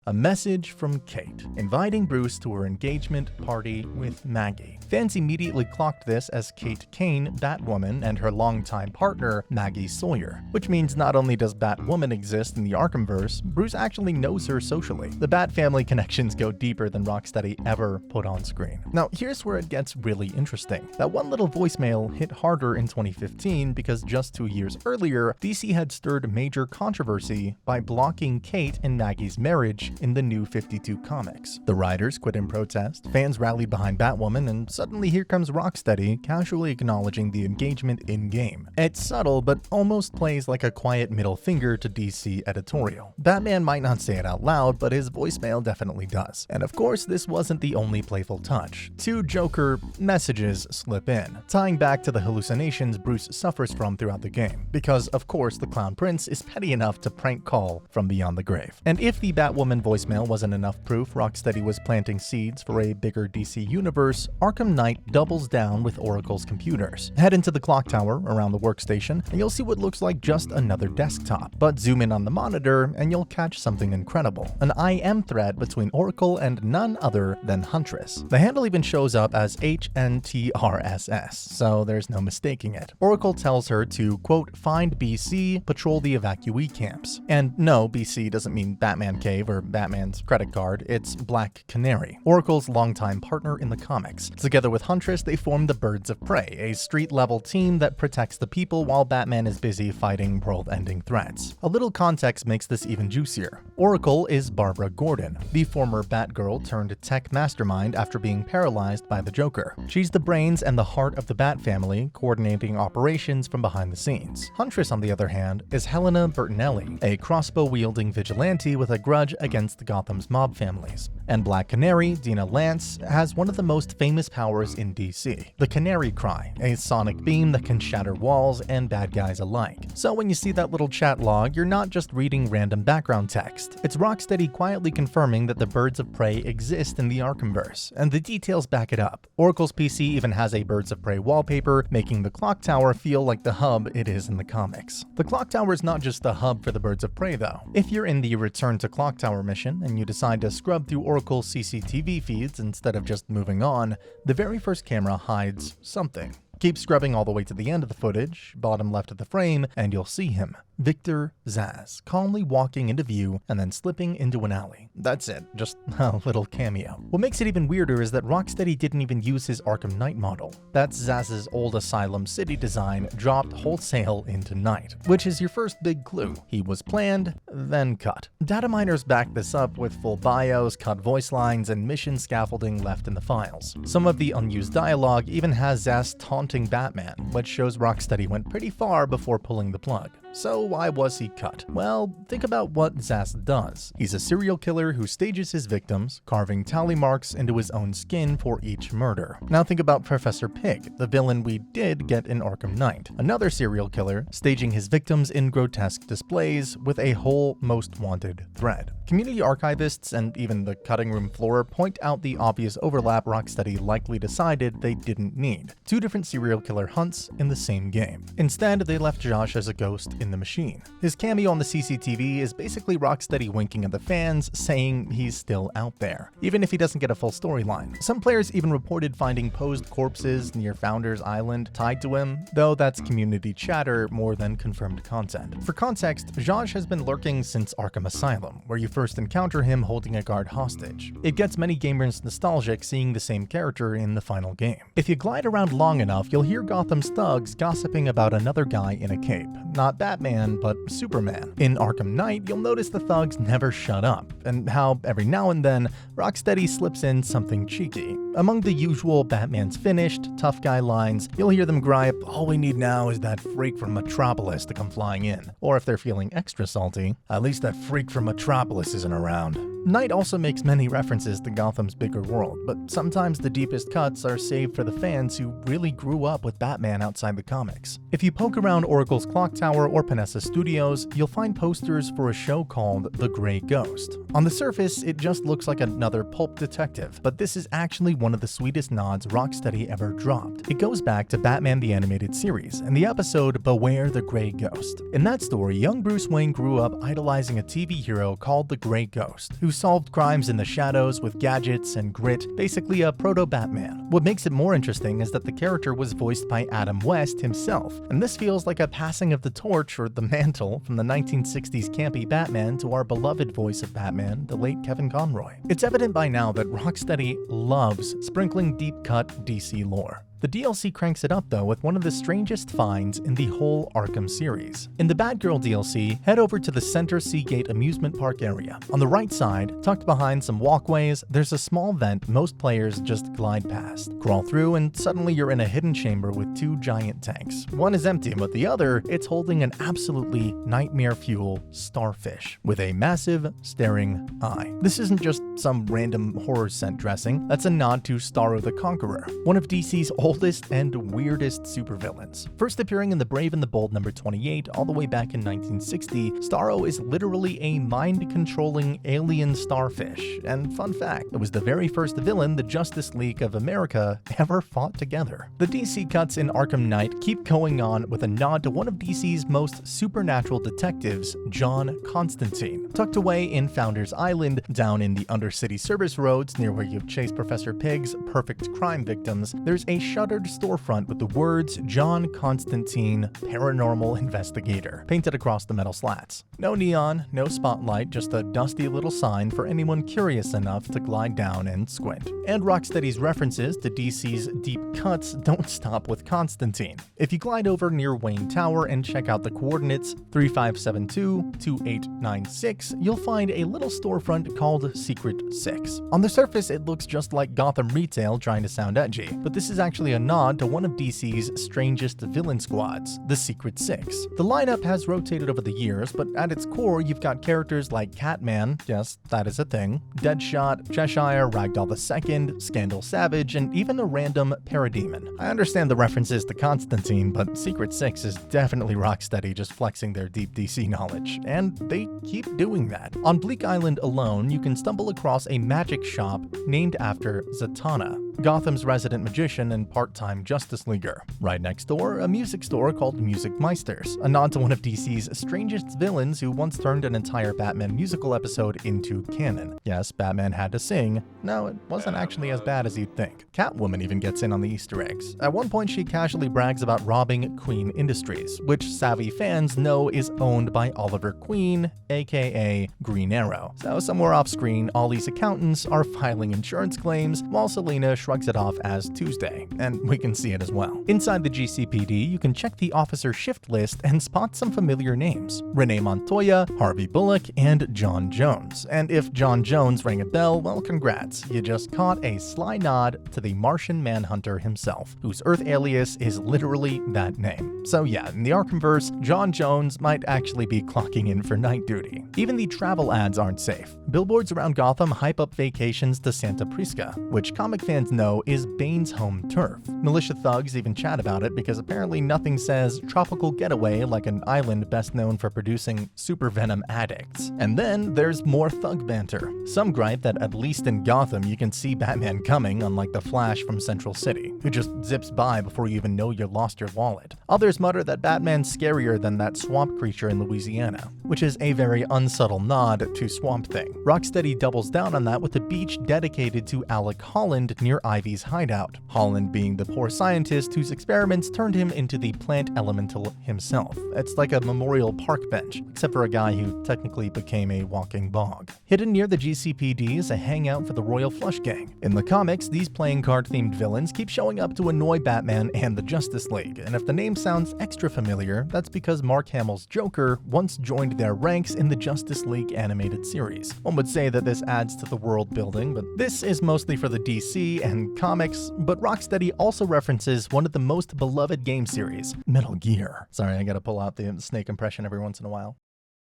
Speaker 2: A message from Kate, inviting Bruce to her engagement party with Maggie. Fans immediately clocked this as Kate Kane, Batwoman, and her longtime partner, Maggie Sawyer. Which means not only does Batwoman exist in the Arkhamverse, Bruce actually knows her socially. The Bat family connections go deeper than Rocksteady ever put on screen. Now, here's where it gets really interesting. That one little voicemail hit harder in 2015 because just 2 years earlier, DC had stirred major controversy by blocking Kate and Maggie's marriage in the New 52 comics. The writers quit in protest, fans rallied behind Batwoman, and suddenly here comes Rocksteady casually acknowledging the engagement in-game. It's subtle, but almost plays like a quiet middle finger to DC editorial. Batman might not say it out loud, but his voicemail definitely does. And of course, this wasn't the only playful touch. 2 Joker messages slip in, tying back to the hallucinations Bruce suffers from throughout the game, because of course the Clown Prince is petty enough to prank call from beyond the grave. And if the Batwoman voicemail wasn't enough proof Rocksteady was planting seeds for a bigger DC universe, Arkham Knight doubles down with Oracle's computers. Head into the clock tower around the workstation, and you'll see what looks like just another desktop. But zoom in on the monitor, and you'll catch something incredible. An IM thread between Oracle and none other than Huntress. The handle even shows up as HNTRSS, so there's no mistaking it. Oracle tells her to, quote, find BC, patrol the evacuee camps. And no, BC doesn't mean Batman Cave or Batman's credit card, it's Black Canary, Oracle's longtime partner in the comics. Together with Huntress, they form the Birds of Prey, a street-level team that protects the people while Batman is busy fighting world-ending threats. A little context makes this even juicier. Oracle is Barbara Gordon, the former Batgirl turned tech mastermind after being paralyzed by the Joker. She's the brains and the heart of the Bat family, coordinating operations from behind the scenes. Huntress, on the other hand, is Helena Bertinelli, a crossbow-wielding vigilante with a grudge against Gotham's mob families. And Black Canary, Dina Lance, has one of the most famous powers in DC, the Canary Cry, a sonic beam that can shatter walls and bad guys alike. So when you see that little chat log, you're not just reading random background text. It's Rocksteady quietly confirming that the Birds of Prey exist in the Arkhamverse, and the details back it up. Oracle's PC even has a Birds of Prey wallpaper, making the clock tower feel like the hub it is in the comics. The clock tower is not just the hub for the Birds of Prey though. If you're in the Return to Clock Tower mission and you decide to scrub through Oracle's CCTV feeds instead of just moving on, the very first camera hides something. Keep scrubbing all the way to the end of the footage, bottom left of the frame, and you'll see him, Victor Zsasz, calmly walking into view and then slipping into an alley. That's it, just a little cameo. What makes it even weirder is that Rocksteady didn't even use his Arkham Knight model. That's Zsasz's old Asylum City design dropped wholesale into Knight, which is your first big clue. He was planned, then cut. Data miners back this up with full bios, cut voice lines, and mission scaffolding left in the files. Some of the unused dialogue even has Zsasz taunting Batman, which shows Rocksteady went pretty far before pulling the plug. So why was he cut? Well, think about what Zsasz does. He's a serial killer who stages his victims, carving tally marks into his own skin for each murder. Now think about Professor Pig, the villain we did get in Arkham Knight. Another serial killer, staging his victims in grotesque displays with a whole most wanted thread. Community archivists and even the cutting room floor point out the obvious overlap Rocksteady likely decided they didn't need. 2 different serial killer hunts in the same game. Instead, they left Josh as a ghost in the machine. His cameo on the CCTV is basically Rocksteady winking at the fans, saying he's still out there, even if he doesn't get a full storyline. Some players even reported finding posed corpses near Founders Island tied to him, though that's community chatter more than confirmed content. For context, Josh has been lurking since Arkham Asylum, where you first encounter him holding a guard hostage. It gets many gamers nostalgic seeing the same character in the final game. If you glide around long enough, you'll hear Gotham's thugs gossiping about another guy in a cape. Not Batman, but Superman. In Arkham Knight, you'll notice the thugs never shut up, and how every now and then, Rocksteady slips in something cheeky. Among the usual Batman's finished, tough guy lines, you'll hear them gripe, "All we need now is that freak from Metropolis to come flying in." Or if they're feeling extra salty, "At least that freak from Metropolis isn't around." Knight also makes many references to Gotham's bigger world, but sometimes the deepest cuts are saved for the fans who really grew up with Batman outside the comics. If you poke around Oracle's Clock Tower or Panessa Studios, you'll find posters for a show called The Grey Ghost. On the surface, it just looks like another pulp detective, but this is actually one of the sweetest nods Rocksteady ever dropped. It goes back to Batman the Animated Series and the episode Beware the Grey Ghost. In that story, young Bruce Wayne grew up idolizing a TV hero called the Grey Ghost, who solved crimes in the shadows with gadgets and grit, basically a proto-Batman. What makes it more interesting is that the character was voiced by Adam West himself, and this feels like a passing of the torch or the mantle from the 1960s campy Batman to our beloved voice of Batman, the late Kevin Conroy. It's evident by now that Rocksteady loves sprinkling deep-cut DC lore. The DLC cranks it up though with one of the strangest finds in the whole Arkham series. In the Batgirl DLC, head over to the Center Seagate amusement park area. On the right side, tucked behind some walkways, there's a small vent most players just glide past. Crawl through and suddenly you're in a hidden chamber with two giant tanks. One is empty, but the other, it's holding an absolutely nightmare fuel starfish with a massive staring eye. This isn't just some random horror scent dressing, that's a nod to Starro the Conqueror, one of DC's oldest and weirdest supervillains. First appearing in The Brave and the Bold number 28 all the way back in 1960, Starro is literally a mind-controlling alien starfish. And fun fact, it was the very first villain the Justice League of America ever fought together. The DC cuts in Arkham Knight keep going on with a nod to one of DC's most supernatural detectives, John Constantine. Tucked away in Founders Island, down in the Undercity service roads near where you chase Professor Pig's perfect crime victims, there's a shuttered storefront with the words John Constantine, Paranormal Investigator, painted across the metal slats. No neon, no spotlight, just a dusty little sign for anyone curious enough to glide down and squint. And Rocksteady's references to DC's deep cuts don't stop with Constantine. If you glide over near Wayne Tower and check out the coordinates 3572-2896, you'll find a little storefront called Secret 6. On the surface, it looks just like Gotham retail trying to sound edgy, but this is actually a nod to one of DC's strangest villain squads, the Secret Six. The lineup has rotated over the years, but at its core, you've got characters like Catman, yes, that is a thing, Deadshot, Cheshire, Ragdoll II, Scandal Savage, and even a random Parademon. I understand the references to Constantine, but Secret Six is definitely Rocksteady just flexing their deep DC knowledge, and they keep doing that. On Bleak Island alone, you can stumble across a magic shop named after Zatanna, Gotham's resident magician and part-time Justice Leaguer. Right next door, a music store called Music Meisters, a nod to one of DC's strangest villains who once turned an entire Batman musical episode into canon. Yes, Batman had to sing. No, it wasn't actually as bad as you'd think. Catwoman even gets in on the Easter eggs. At one point, she casually brags about robbing Queen Industries, which savvy fans know is owned by Oliver Queen, aka Green Arrow. So somewhere off-screen, all these accountants are filing insurance claims, while Selina shrugs it off as Tuesday, and we can see it as well. Inside the GCPD, you can check the officer shift list and spot some familiar names: Renee Montoya, Harvey Bullock, and John Jones. And if John Jones rang a bell, well, congrats. You just caught a sly nod to the Martian Manhunter himself, whose Earth alias is literally that name. So yeah, in the Arkhamverse, John Jones might actually be clocking in for night duty. Even the travel ads aren't safe. Billboards around Gotham hype up vacations to Santa Prisca, which comic fans know is Bane's home turf. Militia thugs even chat about it because apparently nothing says tropical getaway like an island best known for producing super venom addicts. And then there's more thug banter. Some gripe that at least in Gotham you can see Batman coming, unlike the Flash from Central City, who just zips by before you even know you lost your wallet. Others mutter that Batman's scarier than that swamp creature in Louisiana, which is a very unsubtle nod to Swamp Thing. Rocksteady doubles down on that with a beach dedicated to Alec Holland near Ivy's hideout, Holland being the poor scientist whose experiments turned him into the plant elemental himself. It's like a memorial park bench, except for a guy who technically became a walking bog. Hidden near the GCPD is a hangout for the Royal Flush Gang. In the comics, these playing card-themed villains keep showing showing up to annoy Batman and the Justice League, and if the name sounds extra familiar, that's because Mark Hamill's Joker once joined their ranks in the Justice League animated series. One would say that this adds to the world building, but this is mostly for the DC and comics, but Rocksteady also references one of the most beloved game series, Metal Gear. Sorry, I gotta pull out the Snake impression every once in a while.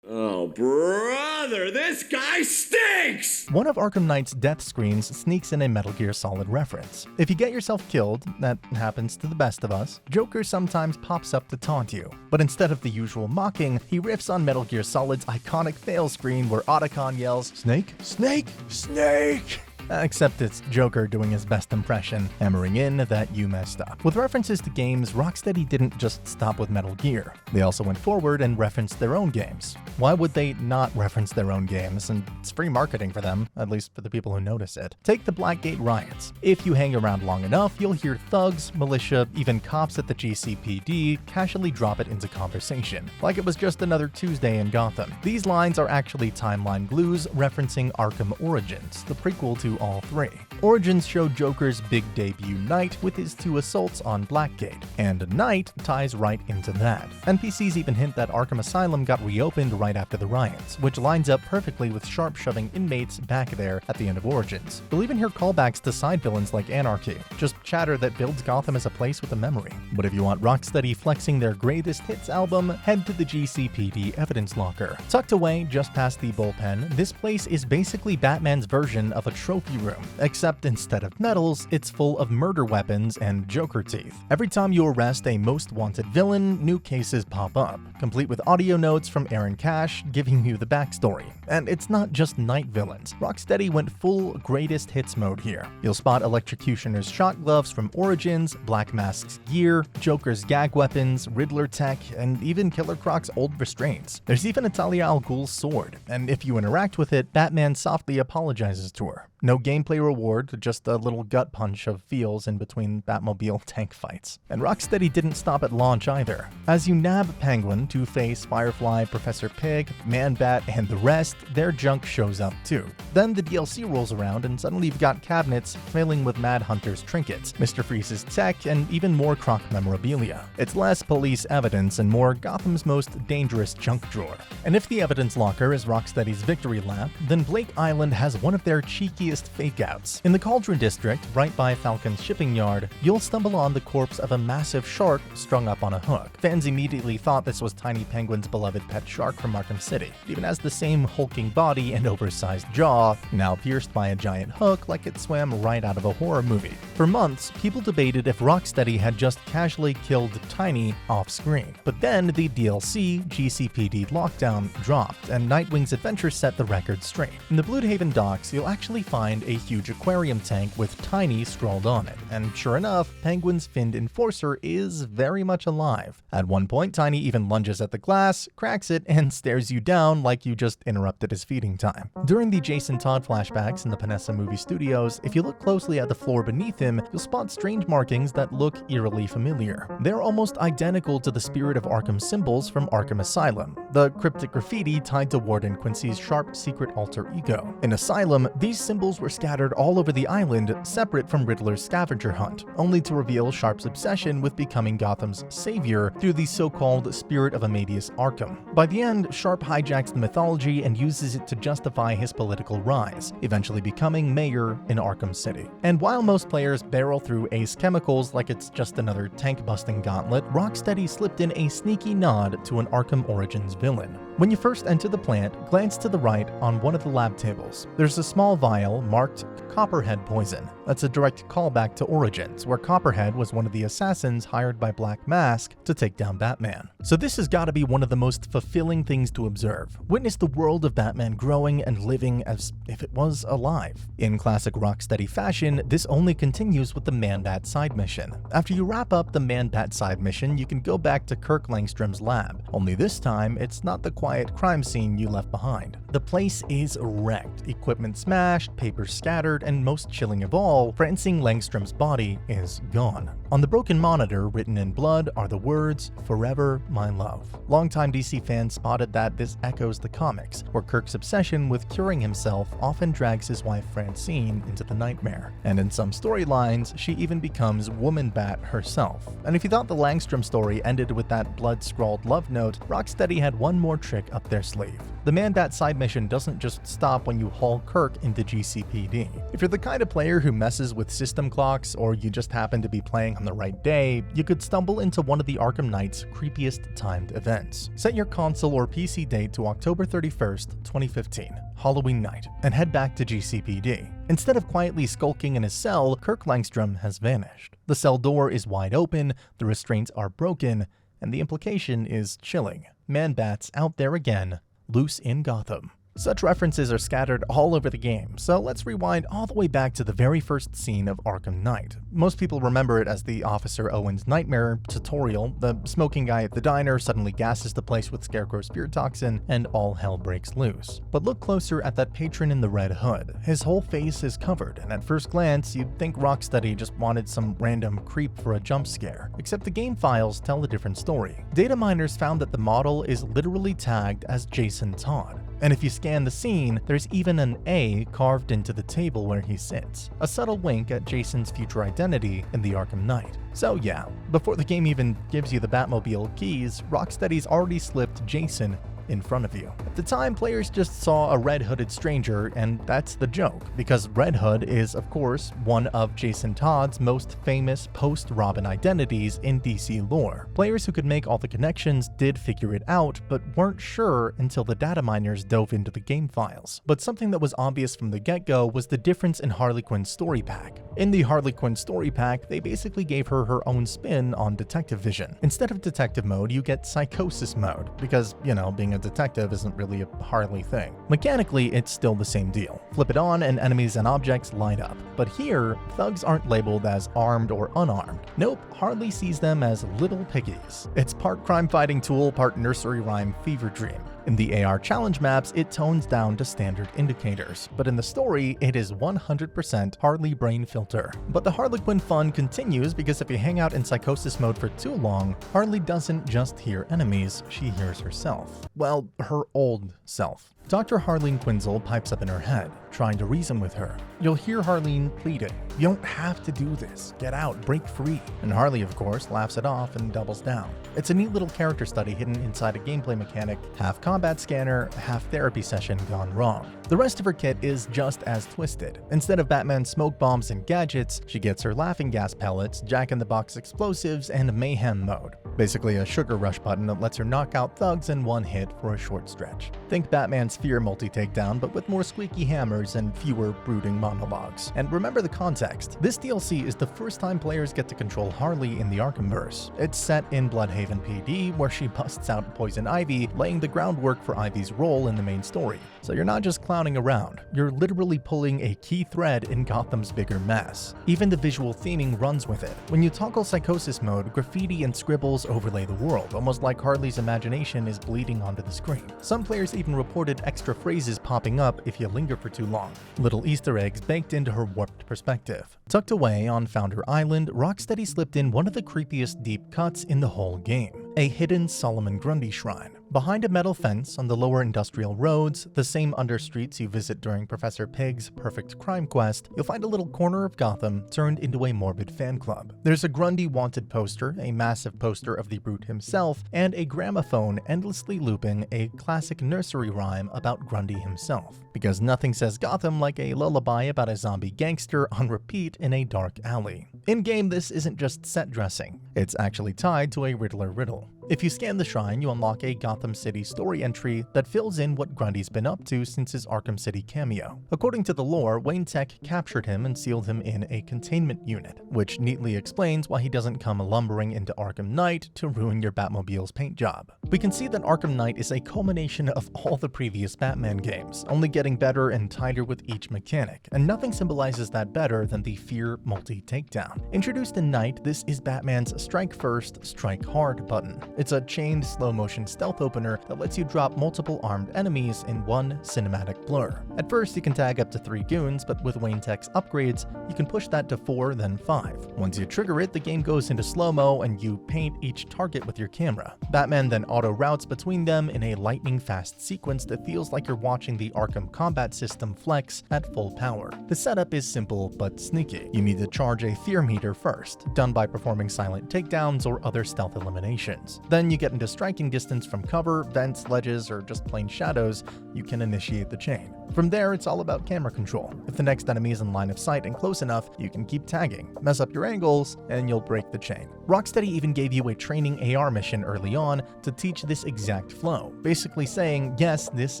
Speaker 8: Oh, brother, this guy stinks!
Speaker 2: One of Arkham Knight's death screens sneaks in a Metal Gear Solid reference. If you get yourself killed, that happens to the best of us, Joker sometimes pops up to taunt you. But instead of the usual mocking, he riffs on Metal Gear Solid's iconic fail screen where Otacon yells, "Snake? Snake? Snake!" Except it's Joker doing his best impression, hammering in that you messed up. With references to games, Rocksteady didn't just stop with Metal Gear. They also went forward and referenced their own games. Why would they not reference their own games? And it's free marketing for them, at least for the people who notice it. Take the Blackgate riots. If you hang around long enough, you'll hear thugs, militia, even cops at the GCPD casually drop it into conversation, like it was just another Tuesday in Gotham. These lines are actually timeline glues referencing Arkham Origins, the prequel to all three. Origins showed Joker's big debut night with his 2 assaults on Blackgate, and Night ties right into that. NPCs even hint that Arkham Asylum got reopened right after the riots, which lines up perfectly with Sharp shoving inmates back there at the end of Origins. You'll even hear callbacks to side villains like Anarchy, just chatter that builds Gotham as a place with a memory. But if you want Rocksteady flexing their greatest hits album, head to the GCPD Evidence Locker. Tucked away just past the bullpen, this place is basically Batman's version of a trophy room, except instead of medals, it's full of murder weapons and Joker teeth. Every time you arrest a most wanted villain, new cases pop up, complete with audio notes from Aaron Cash giving you the backstory. And it's not just night villains. Rocksteady went full greatest hits mode here. You'll spot Electrocutioner's shot gloves from Origins, Black Mask's gear, Joker's gag weapons, Riddler tech, and even Killer Croc's old restraints. There's even a Talia al Ghul's sword, and if you interact with it, Batman softly apologizes to her. No gameplay reward, just a little gut punch of feels in between Batmobile tank fights. And Rocksteady didn't stop at launch either. As you nab Penguin, Two-Face, Firefly, Professor Pig, Man-Bat, and the rest, their junk shows up too. Then the DLC rolls around and suddenly you've got cabinets filling with Mad Hunter's trinkets, Mr. Freeze's tech, and even more Croc memorabilia. It's less police evidence and more Gotham's most dangerous junk drawer. And if the evidence locker is Rocksteady's victory lap, then Blake Island has one of their cheekiest fake-outs. In the Cauldron District, right by Falcon's shipping yard, you'll stumble on the corpse of a massive shark strung up on a hook. Fans immediately thought this was Tiny Penguin's beloved pet shark from Arkham City. It even has the same hulking body and oversized jaw, now pierced by a giant hook like it swam right out of a horror movie. For months, people debated if Rocksteady had just casually killed Tiny off-screen. But then the DLC, GCPD Lockdown, dropped, and Nightwing's adventure set the record straight. In the Bloodhaven docks, you'll actually find a huge aquarium tank with Tiny scrawled on it, and sure enough, Penguin's finned enforcer is very much alive. At one point, Tiny even lunges at the glass, cracks it, and stares you down like you just interrupted his feeding time. During the Jason Todd flashbacks in the Panessa Movie Studios, if you look closely at the floor beneath him, you'll spot strange markings that look eerily familiar. They're almost identical to the Spirit of Arkham symbols from Arkham Asylum, the cryptic graffiti tied to Warden Quincy's sharp secret alter ego. In Asylum, these symbols were scattered all over the island, separate from Riddler's scavenger hunt, only to reveal Sharp's obsession with becoming Gotham's savior through the so-called Spirit of Amadeus Arkham. By the end, Sharp hijacks the mythology and uses it to justify his political rise, eventually becoming mayor in Arkham City. And while most players barrel through Ace Chemicals like it's just another tank-busting gauntlet, Rocksteady slipped in a sneaky nod to an Arkham Origins villain. When you first enter the plant, glance to the right on one of the lab tables. There's a small vial marked Copperhead Poison. That's a direct callback to Origins, where Copperhead was one of the assassins hired by Black Mask to take down Batman. So this has got to be one of the most fulfilling things to observe. Witness the world of Batman growing and living as if it was alive. In classic Rocksteady fashion, this only continues with the Man-Bat side mission. After you wrap up the Man-Bat side mission, you can go back to Kirk Langstrom's lab. Only this time, it's not the quiet crime scene you left behind. The place is wrecked, equipment smashed, papers scattered, weird and most chilling of all, Francine Langstrom's body is gone. On the broken monitor, written in blood, are the words, "Forever, my love." Longtime DC fans spotted that this echoes the comics, where Kirk's obsession with curing himself often drags his wife Francine into the nightmare. And in some storylines, she even becomes Woman Bat herself. And if you thought the Langstrom story ended with that blood-scrawled love note, Rocksteady had one more trick up their sleeve. The Man-Bat side mission doesn't just stop when you haul Kirk into GCPD. If you're the kind of player who messes with system clocks, or you just happen to be playing on the right day, you could stumble into one of the Arkham Knight's creepiest timed events. Set your console or PC date to October 31st, 2015, Halloween night, and head back to GCPD. Instead of quietly skulking in his cell, Kirk Langstrom has vanished. The cell door is wide open, the restraints are broken, and the implication is chilling. Man-Bat's out there again, loose in Gotham. Such references are scattered all over the game, so let's rewind all the way back to the very first scene of Arkham Knight. Most people remember it as the Officer Owen's nightmare tutorial. The smoking guy at the diner suddenly gasses the place with Scarecrow's spear toxin, and all hell breaks loose. But look closer at that patron in the red hood. His whole face is covered, and at first glance, you'd think Rocksteady just wanted some random creep for a jump scare. Except the game files tell a different story. Data miners found that the model is literally tagged as Jason Todd. And if you scan the scene, there's even an A carved into the table where he sits, a subtle wink at Jason's future identity in the Arkham Knight. So yeah, before the game even gives you the Batmobile keys, Rocksteady's already slipped Jason in front of you. At the time, players just saw a red-hooded stranger, and that's the joke, because Red Hood is, of course, one of Jason Todd's most famous post-Robin identities in DC lore. Players who could make all the connections did figure it out, but weren't sure until the data miners dove into the game files. But something that was obvious from the get-go was the difference in Harley Quinn's story pack. In the Harley Quinn story pack, they basically gave her her own spin on detective vision. Instead of detective mode, you get psychosis mode, because, you know, being a detective isn't really a Harley thing. Mechanically, it's still the same deal. Flip it on and enemies and objects light up. But here, thugs aren't labeled as armed or unarmed. Nope, Harley sees them as little piggies. It's part crime-fighting tool, part nursery rhyme fever dream. In the AR challenge maps, it tones down to standard indicators, but in the story, it is 100% Harley brain filter. But the Harley Quinn fun continues because if you hang out in psychosis mode for too long, Harley doesn't just hear enemies, she hears herself. Well, her old self. Dr. Harleen Quinzel pipes up in her head, trying to reason with her. You'll hear Harleen pleading, "You don't have to do this. Get out, break free." And Harley, of course, laughs it off and doubles down. It's a neat little character study hidden inside a gameplay mechanic, half combat scanner, half therapy session gone wrong. The rest of her kit is just as twisted. Instead of Batman's smoke bombs and gadgets, she gets her laughing gas pellets, jack-in-the-box explosives, and mayhem mode. Basically a sugar rush button that lets her knock out thugs in one hit for a short stretch. Think Batman's Fear multi-takedown, but with more squeaky hammers and fewer brooding monologues. And remember the context. This DLC is the first time players get to control Harley in the Arkhamverse. It's set in Bloodhaven PD, where she busts out Poison Ivy, laying the groundwork for Ivy's role in the main story. So you're not just clowning around, you're literally pulling a key thread in Gotham's bigger mess. Even the visual theming runs with it. When you toggle psychosis mode, graffiti and scribbles overlay the world, almost like Harley's imagination is bleeding onto the screen. Some players even reported extra phrases popping up if you linger for too long. Little Easter eggs baked into her warped perspective. Tucked away on Founder Island, Rocksteady slipped in one of the creepiest deep cuts in the whole game. A hidden Solomon Grundy shrine. Behind a metal fence on the lower industrial roads, the same understreets you visit during Professor Pig's Perfect Crime Quest, you'll find a little corner of Gotham turned into a morbid fan club. There's a Grundy wanted poster, a massive poster of the Brute himself, and a gramophone endlessly looping a classic nursery rhyme about Grundy himself. Because nothing says Gotham like a lullaby about a zombie gangster on repeat in a dark alley. In-game, this isn't just set dressing. It's actually tied to a Riddler riddle. If you scan the shrine, you unlock a Gotham City story entry that fills in what Grundy's been up to since his Arkham City cameo. According to the lore, Wayne Tech captured him and sealed him in a containment unit, which neatly explains why he doesn't come lumbering into Arkham Knight to ruin your Batmobile's paint job. We can see that Arkham Knight is a culmination of all the previous Batman games, only getting better and tighter with each mechanic, and nothing symbolizes that better than the Fear multi-takedown. Introduced in Knight, this is Batman's strike first, strike hard button. It's a chained slow-motion stealth opener that lets you drop multiple armed enemies in one cinematic blur. At first, you can tag up to 3 goons, but with Wayne Tech's upgrades, you can push that to 4, then 5. Once you trigger it, the game goes into slow-mo and you paint each target with your camera. Batman then auto-routes between them in a lightning-fast sequence that feels like you're watching the Arkham combat system flex at full power. The setup is simple but sneaky. You need to charge a fear meter first, done by performing silent takedowns or other stealth eliminations. Then you get into striking distance from cover, vents, ledges, or just plain shadows, you can initiate the chain. From there, it's all about camera control. If the next enemy is in line of sight and close enough, you can keep tagging, mess up your angles, and you'll break the chain. Rocksteady even gave you a training AR mission early on to teach this exact flow, basically saying, yes, this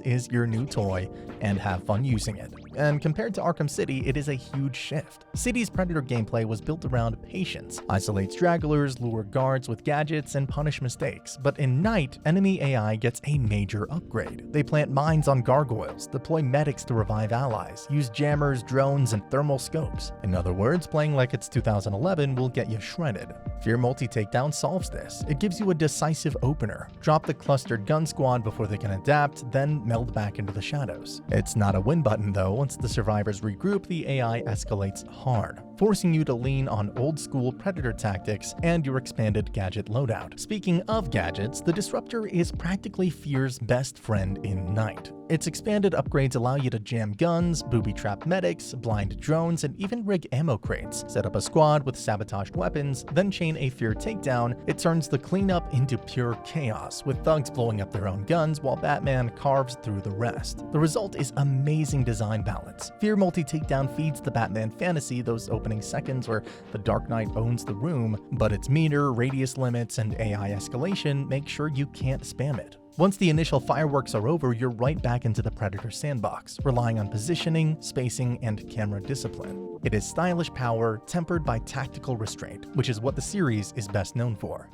Speaker 2: is your new toy, and have fun using it. And compared to Arkham City, it is a huge shift. City's Predator gameplay was built around patience, isolate stragglers, lure guards with gadgets, and punish mistakes. But in Night, enemy AI gets a major upgrade. They plant mines on gargoyles, deploy medics to revive allies, use jammers, drones, and thermal scopes. In other words, playing like it's 2011 will get you shredded. Fear Multi-Takedown solves this. It gives you a decisive opener. Drop the clustered gun squad before they can adapt, then meld back into the shadows. It's not a win button though. Once the survivors regroup, the AI escalates hard, forcing you to lean on old-school Predator tactics and your expanded gadget loadout. Speaking of gadgets, the Disruptor is practically Fear's best friend in Night. Its expanded upgrades allow you to jam guns, booby-trap medics, blind drones, and even rig ammo crates. Set up a squad with sabotaged weapons, then chain a Fear takedown. It turns the cleanup into pure chaos, with thugs blowing up their own guns while Batman carves through the rest. The result is amazing design balance. Fear Multi-Takedown feeds the Batman fantasy, those opening seconds where the Dark Knight owns the room, but its meter, radius limits, and AI escalation make sure you can't spam it. Once the initial fireworks are over, you're right back into the Predator sandbox, relying on positioning, spacing, and camera discipline. It is stylish power tempered by tactical restraint, which is what the series is best known for.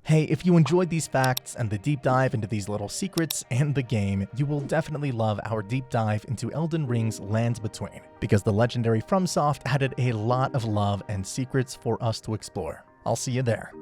Speaker 2: Hey, if you enjoyed these facts and the deep dive into these little secrets and the game, you will definitely love our deep dive into Elden Ring's Lands Between, because the legendary FromSoft added a lot of love and secrets for us to explore. I'll see you there.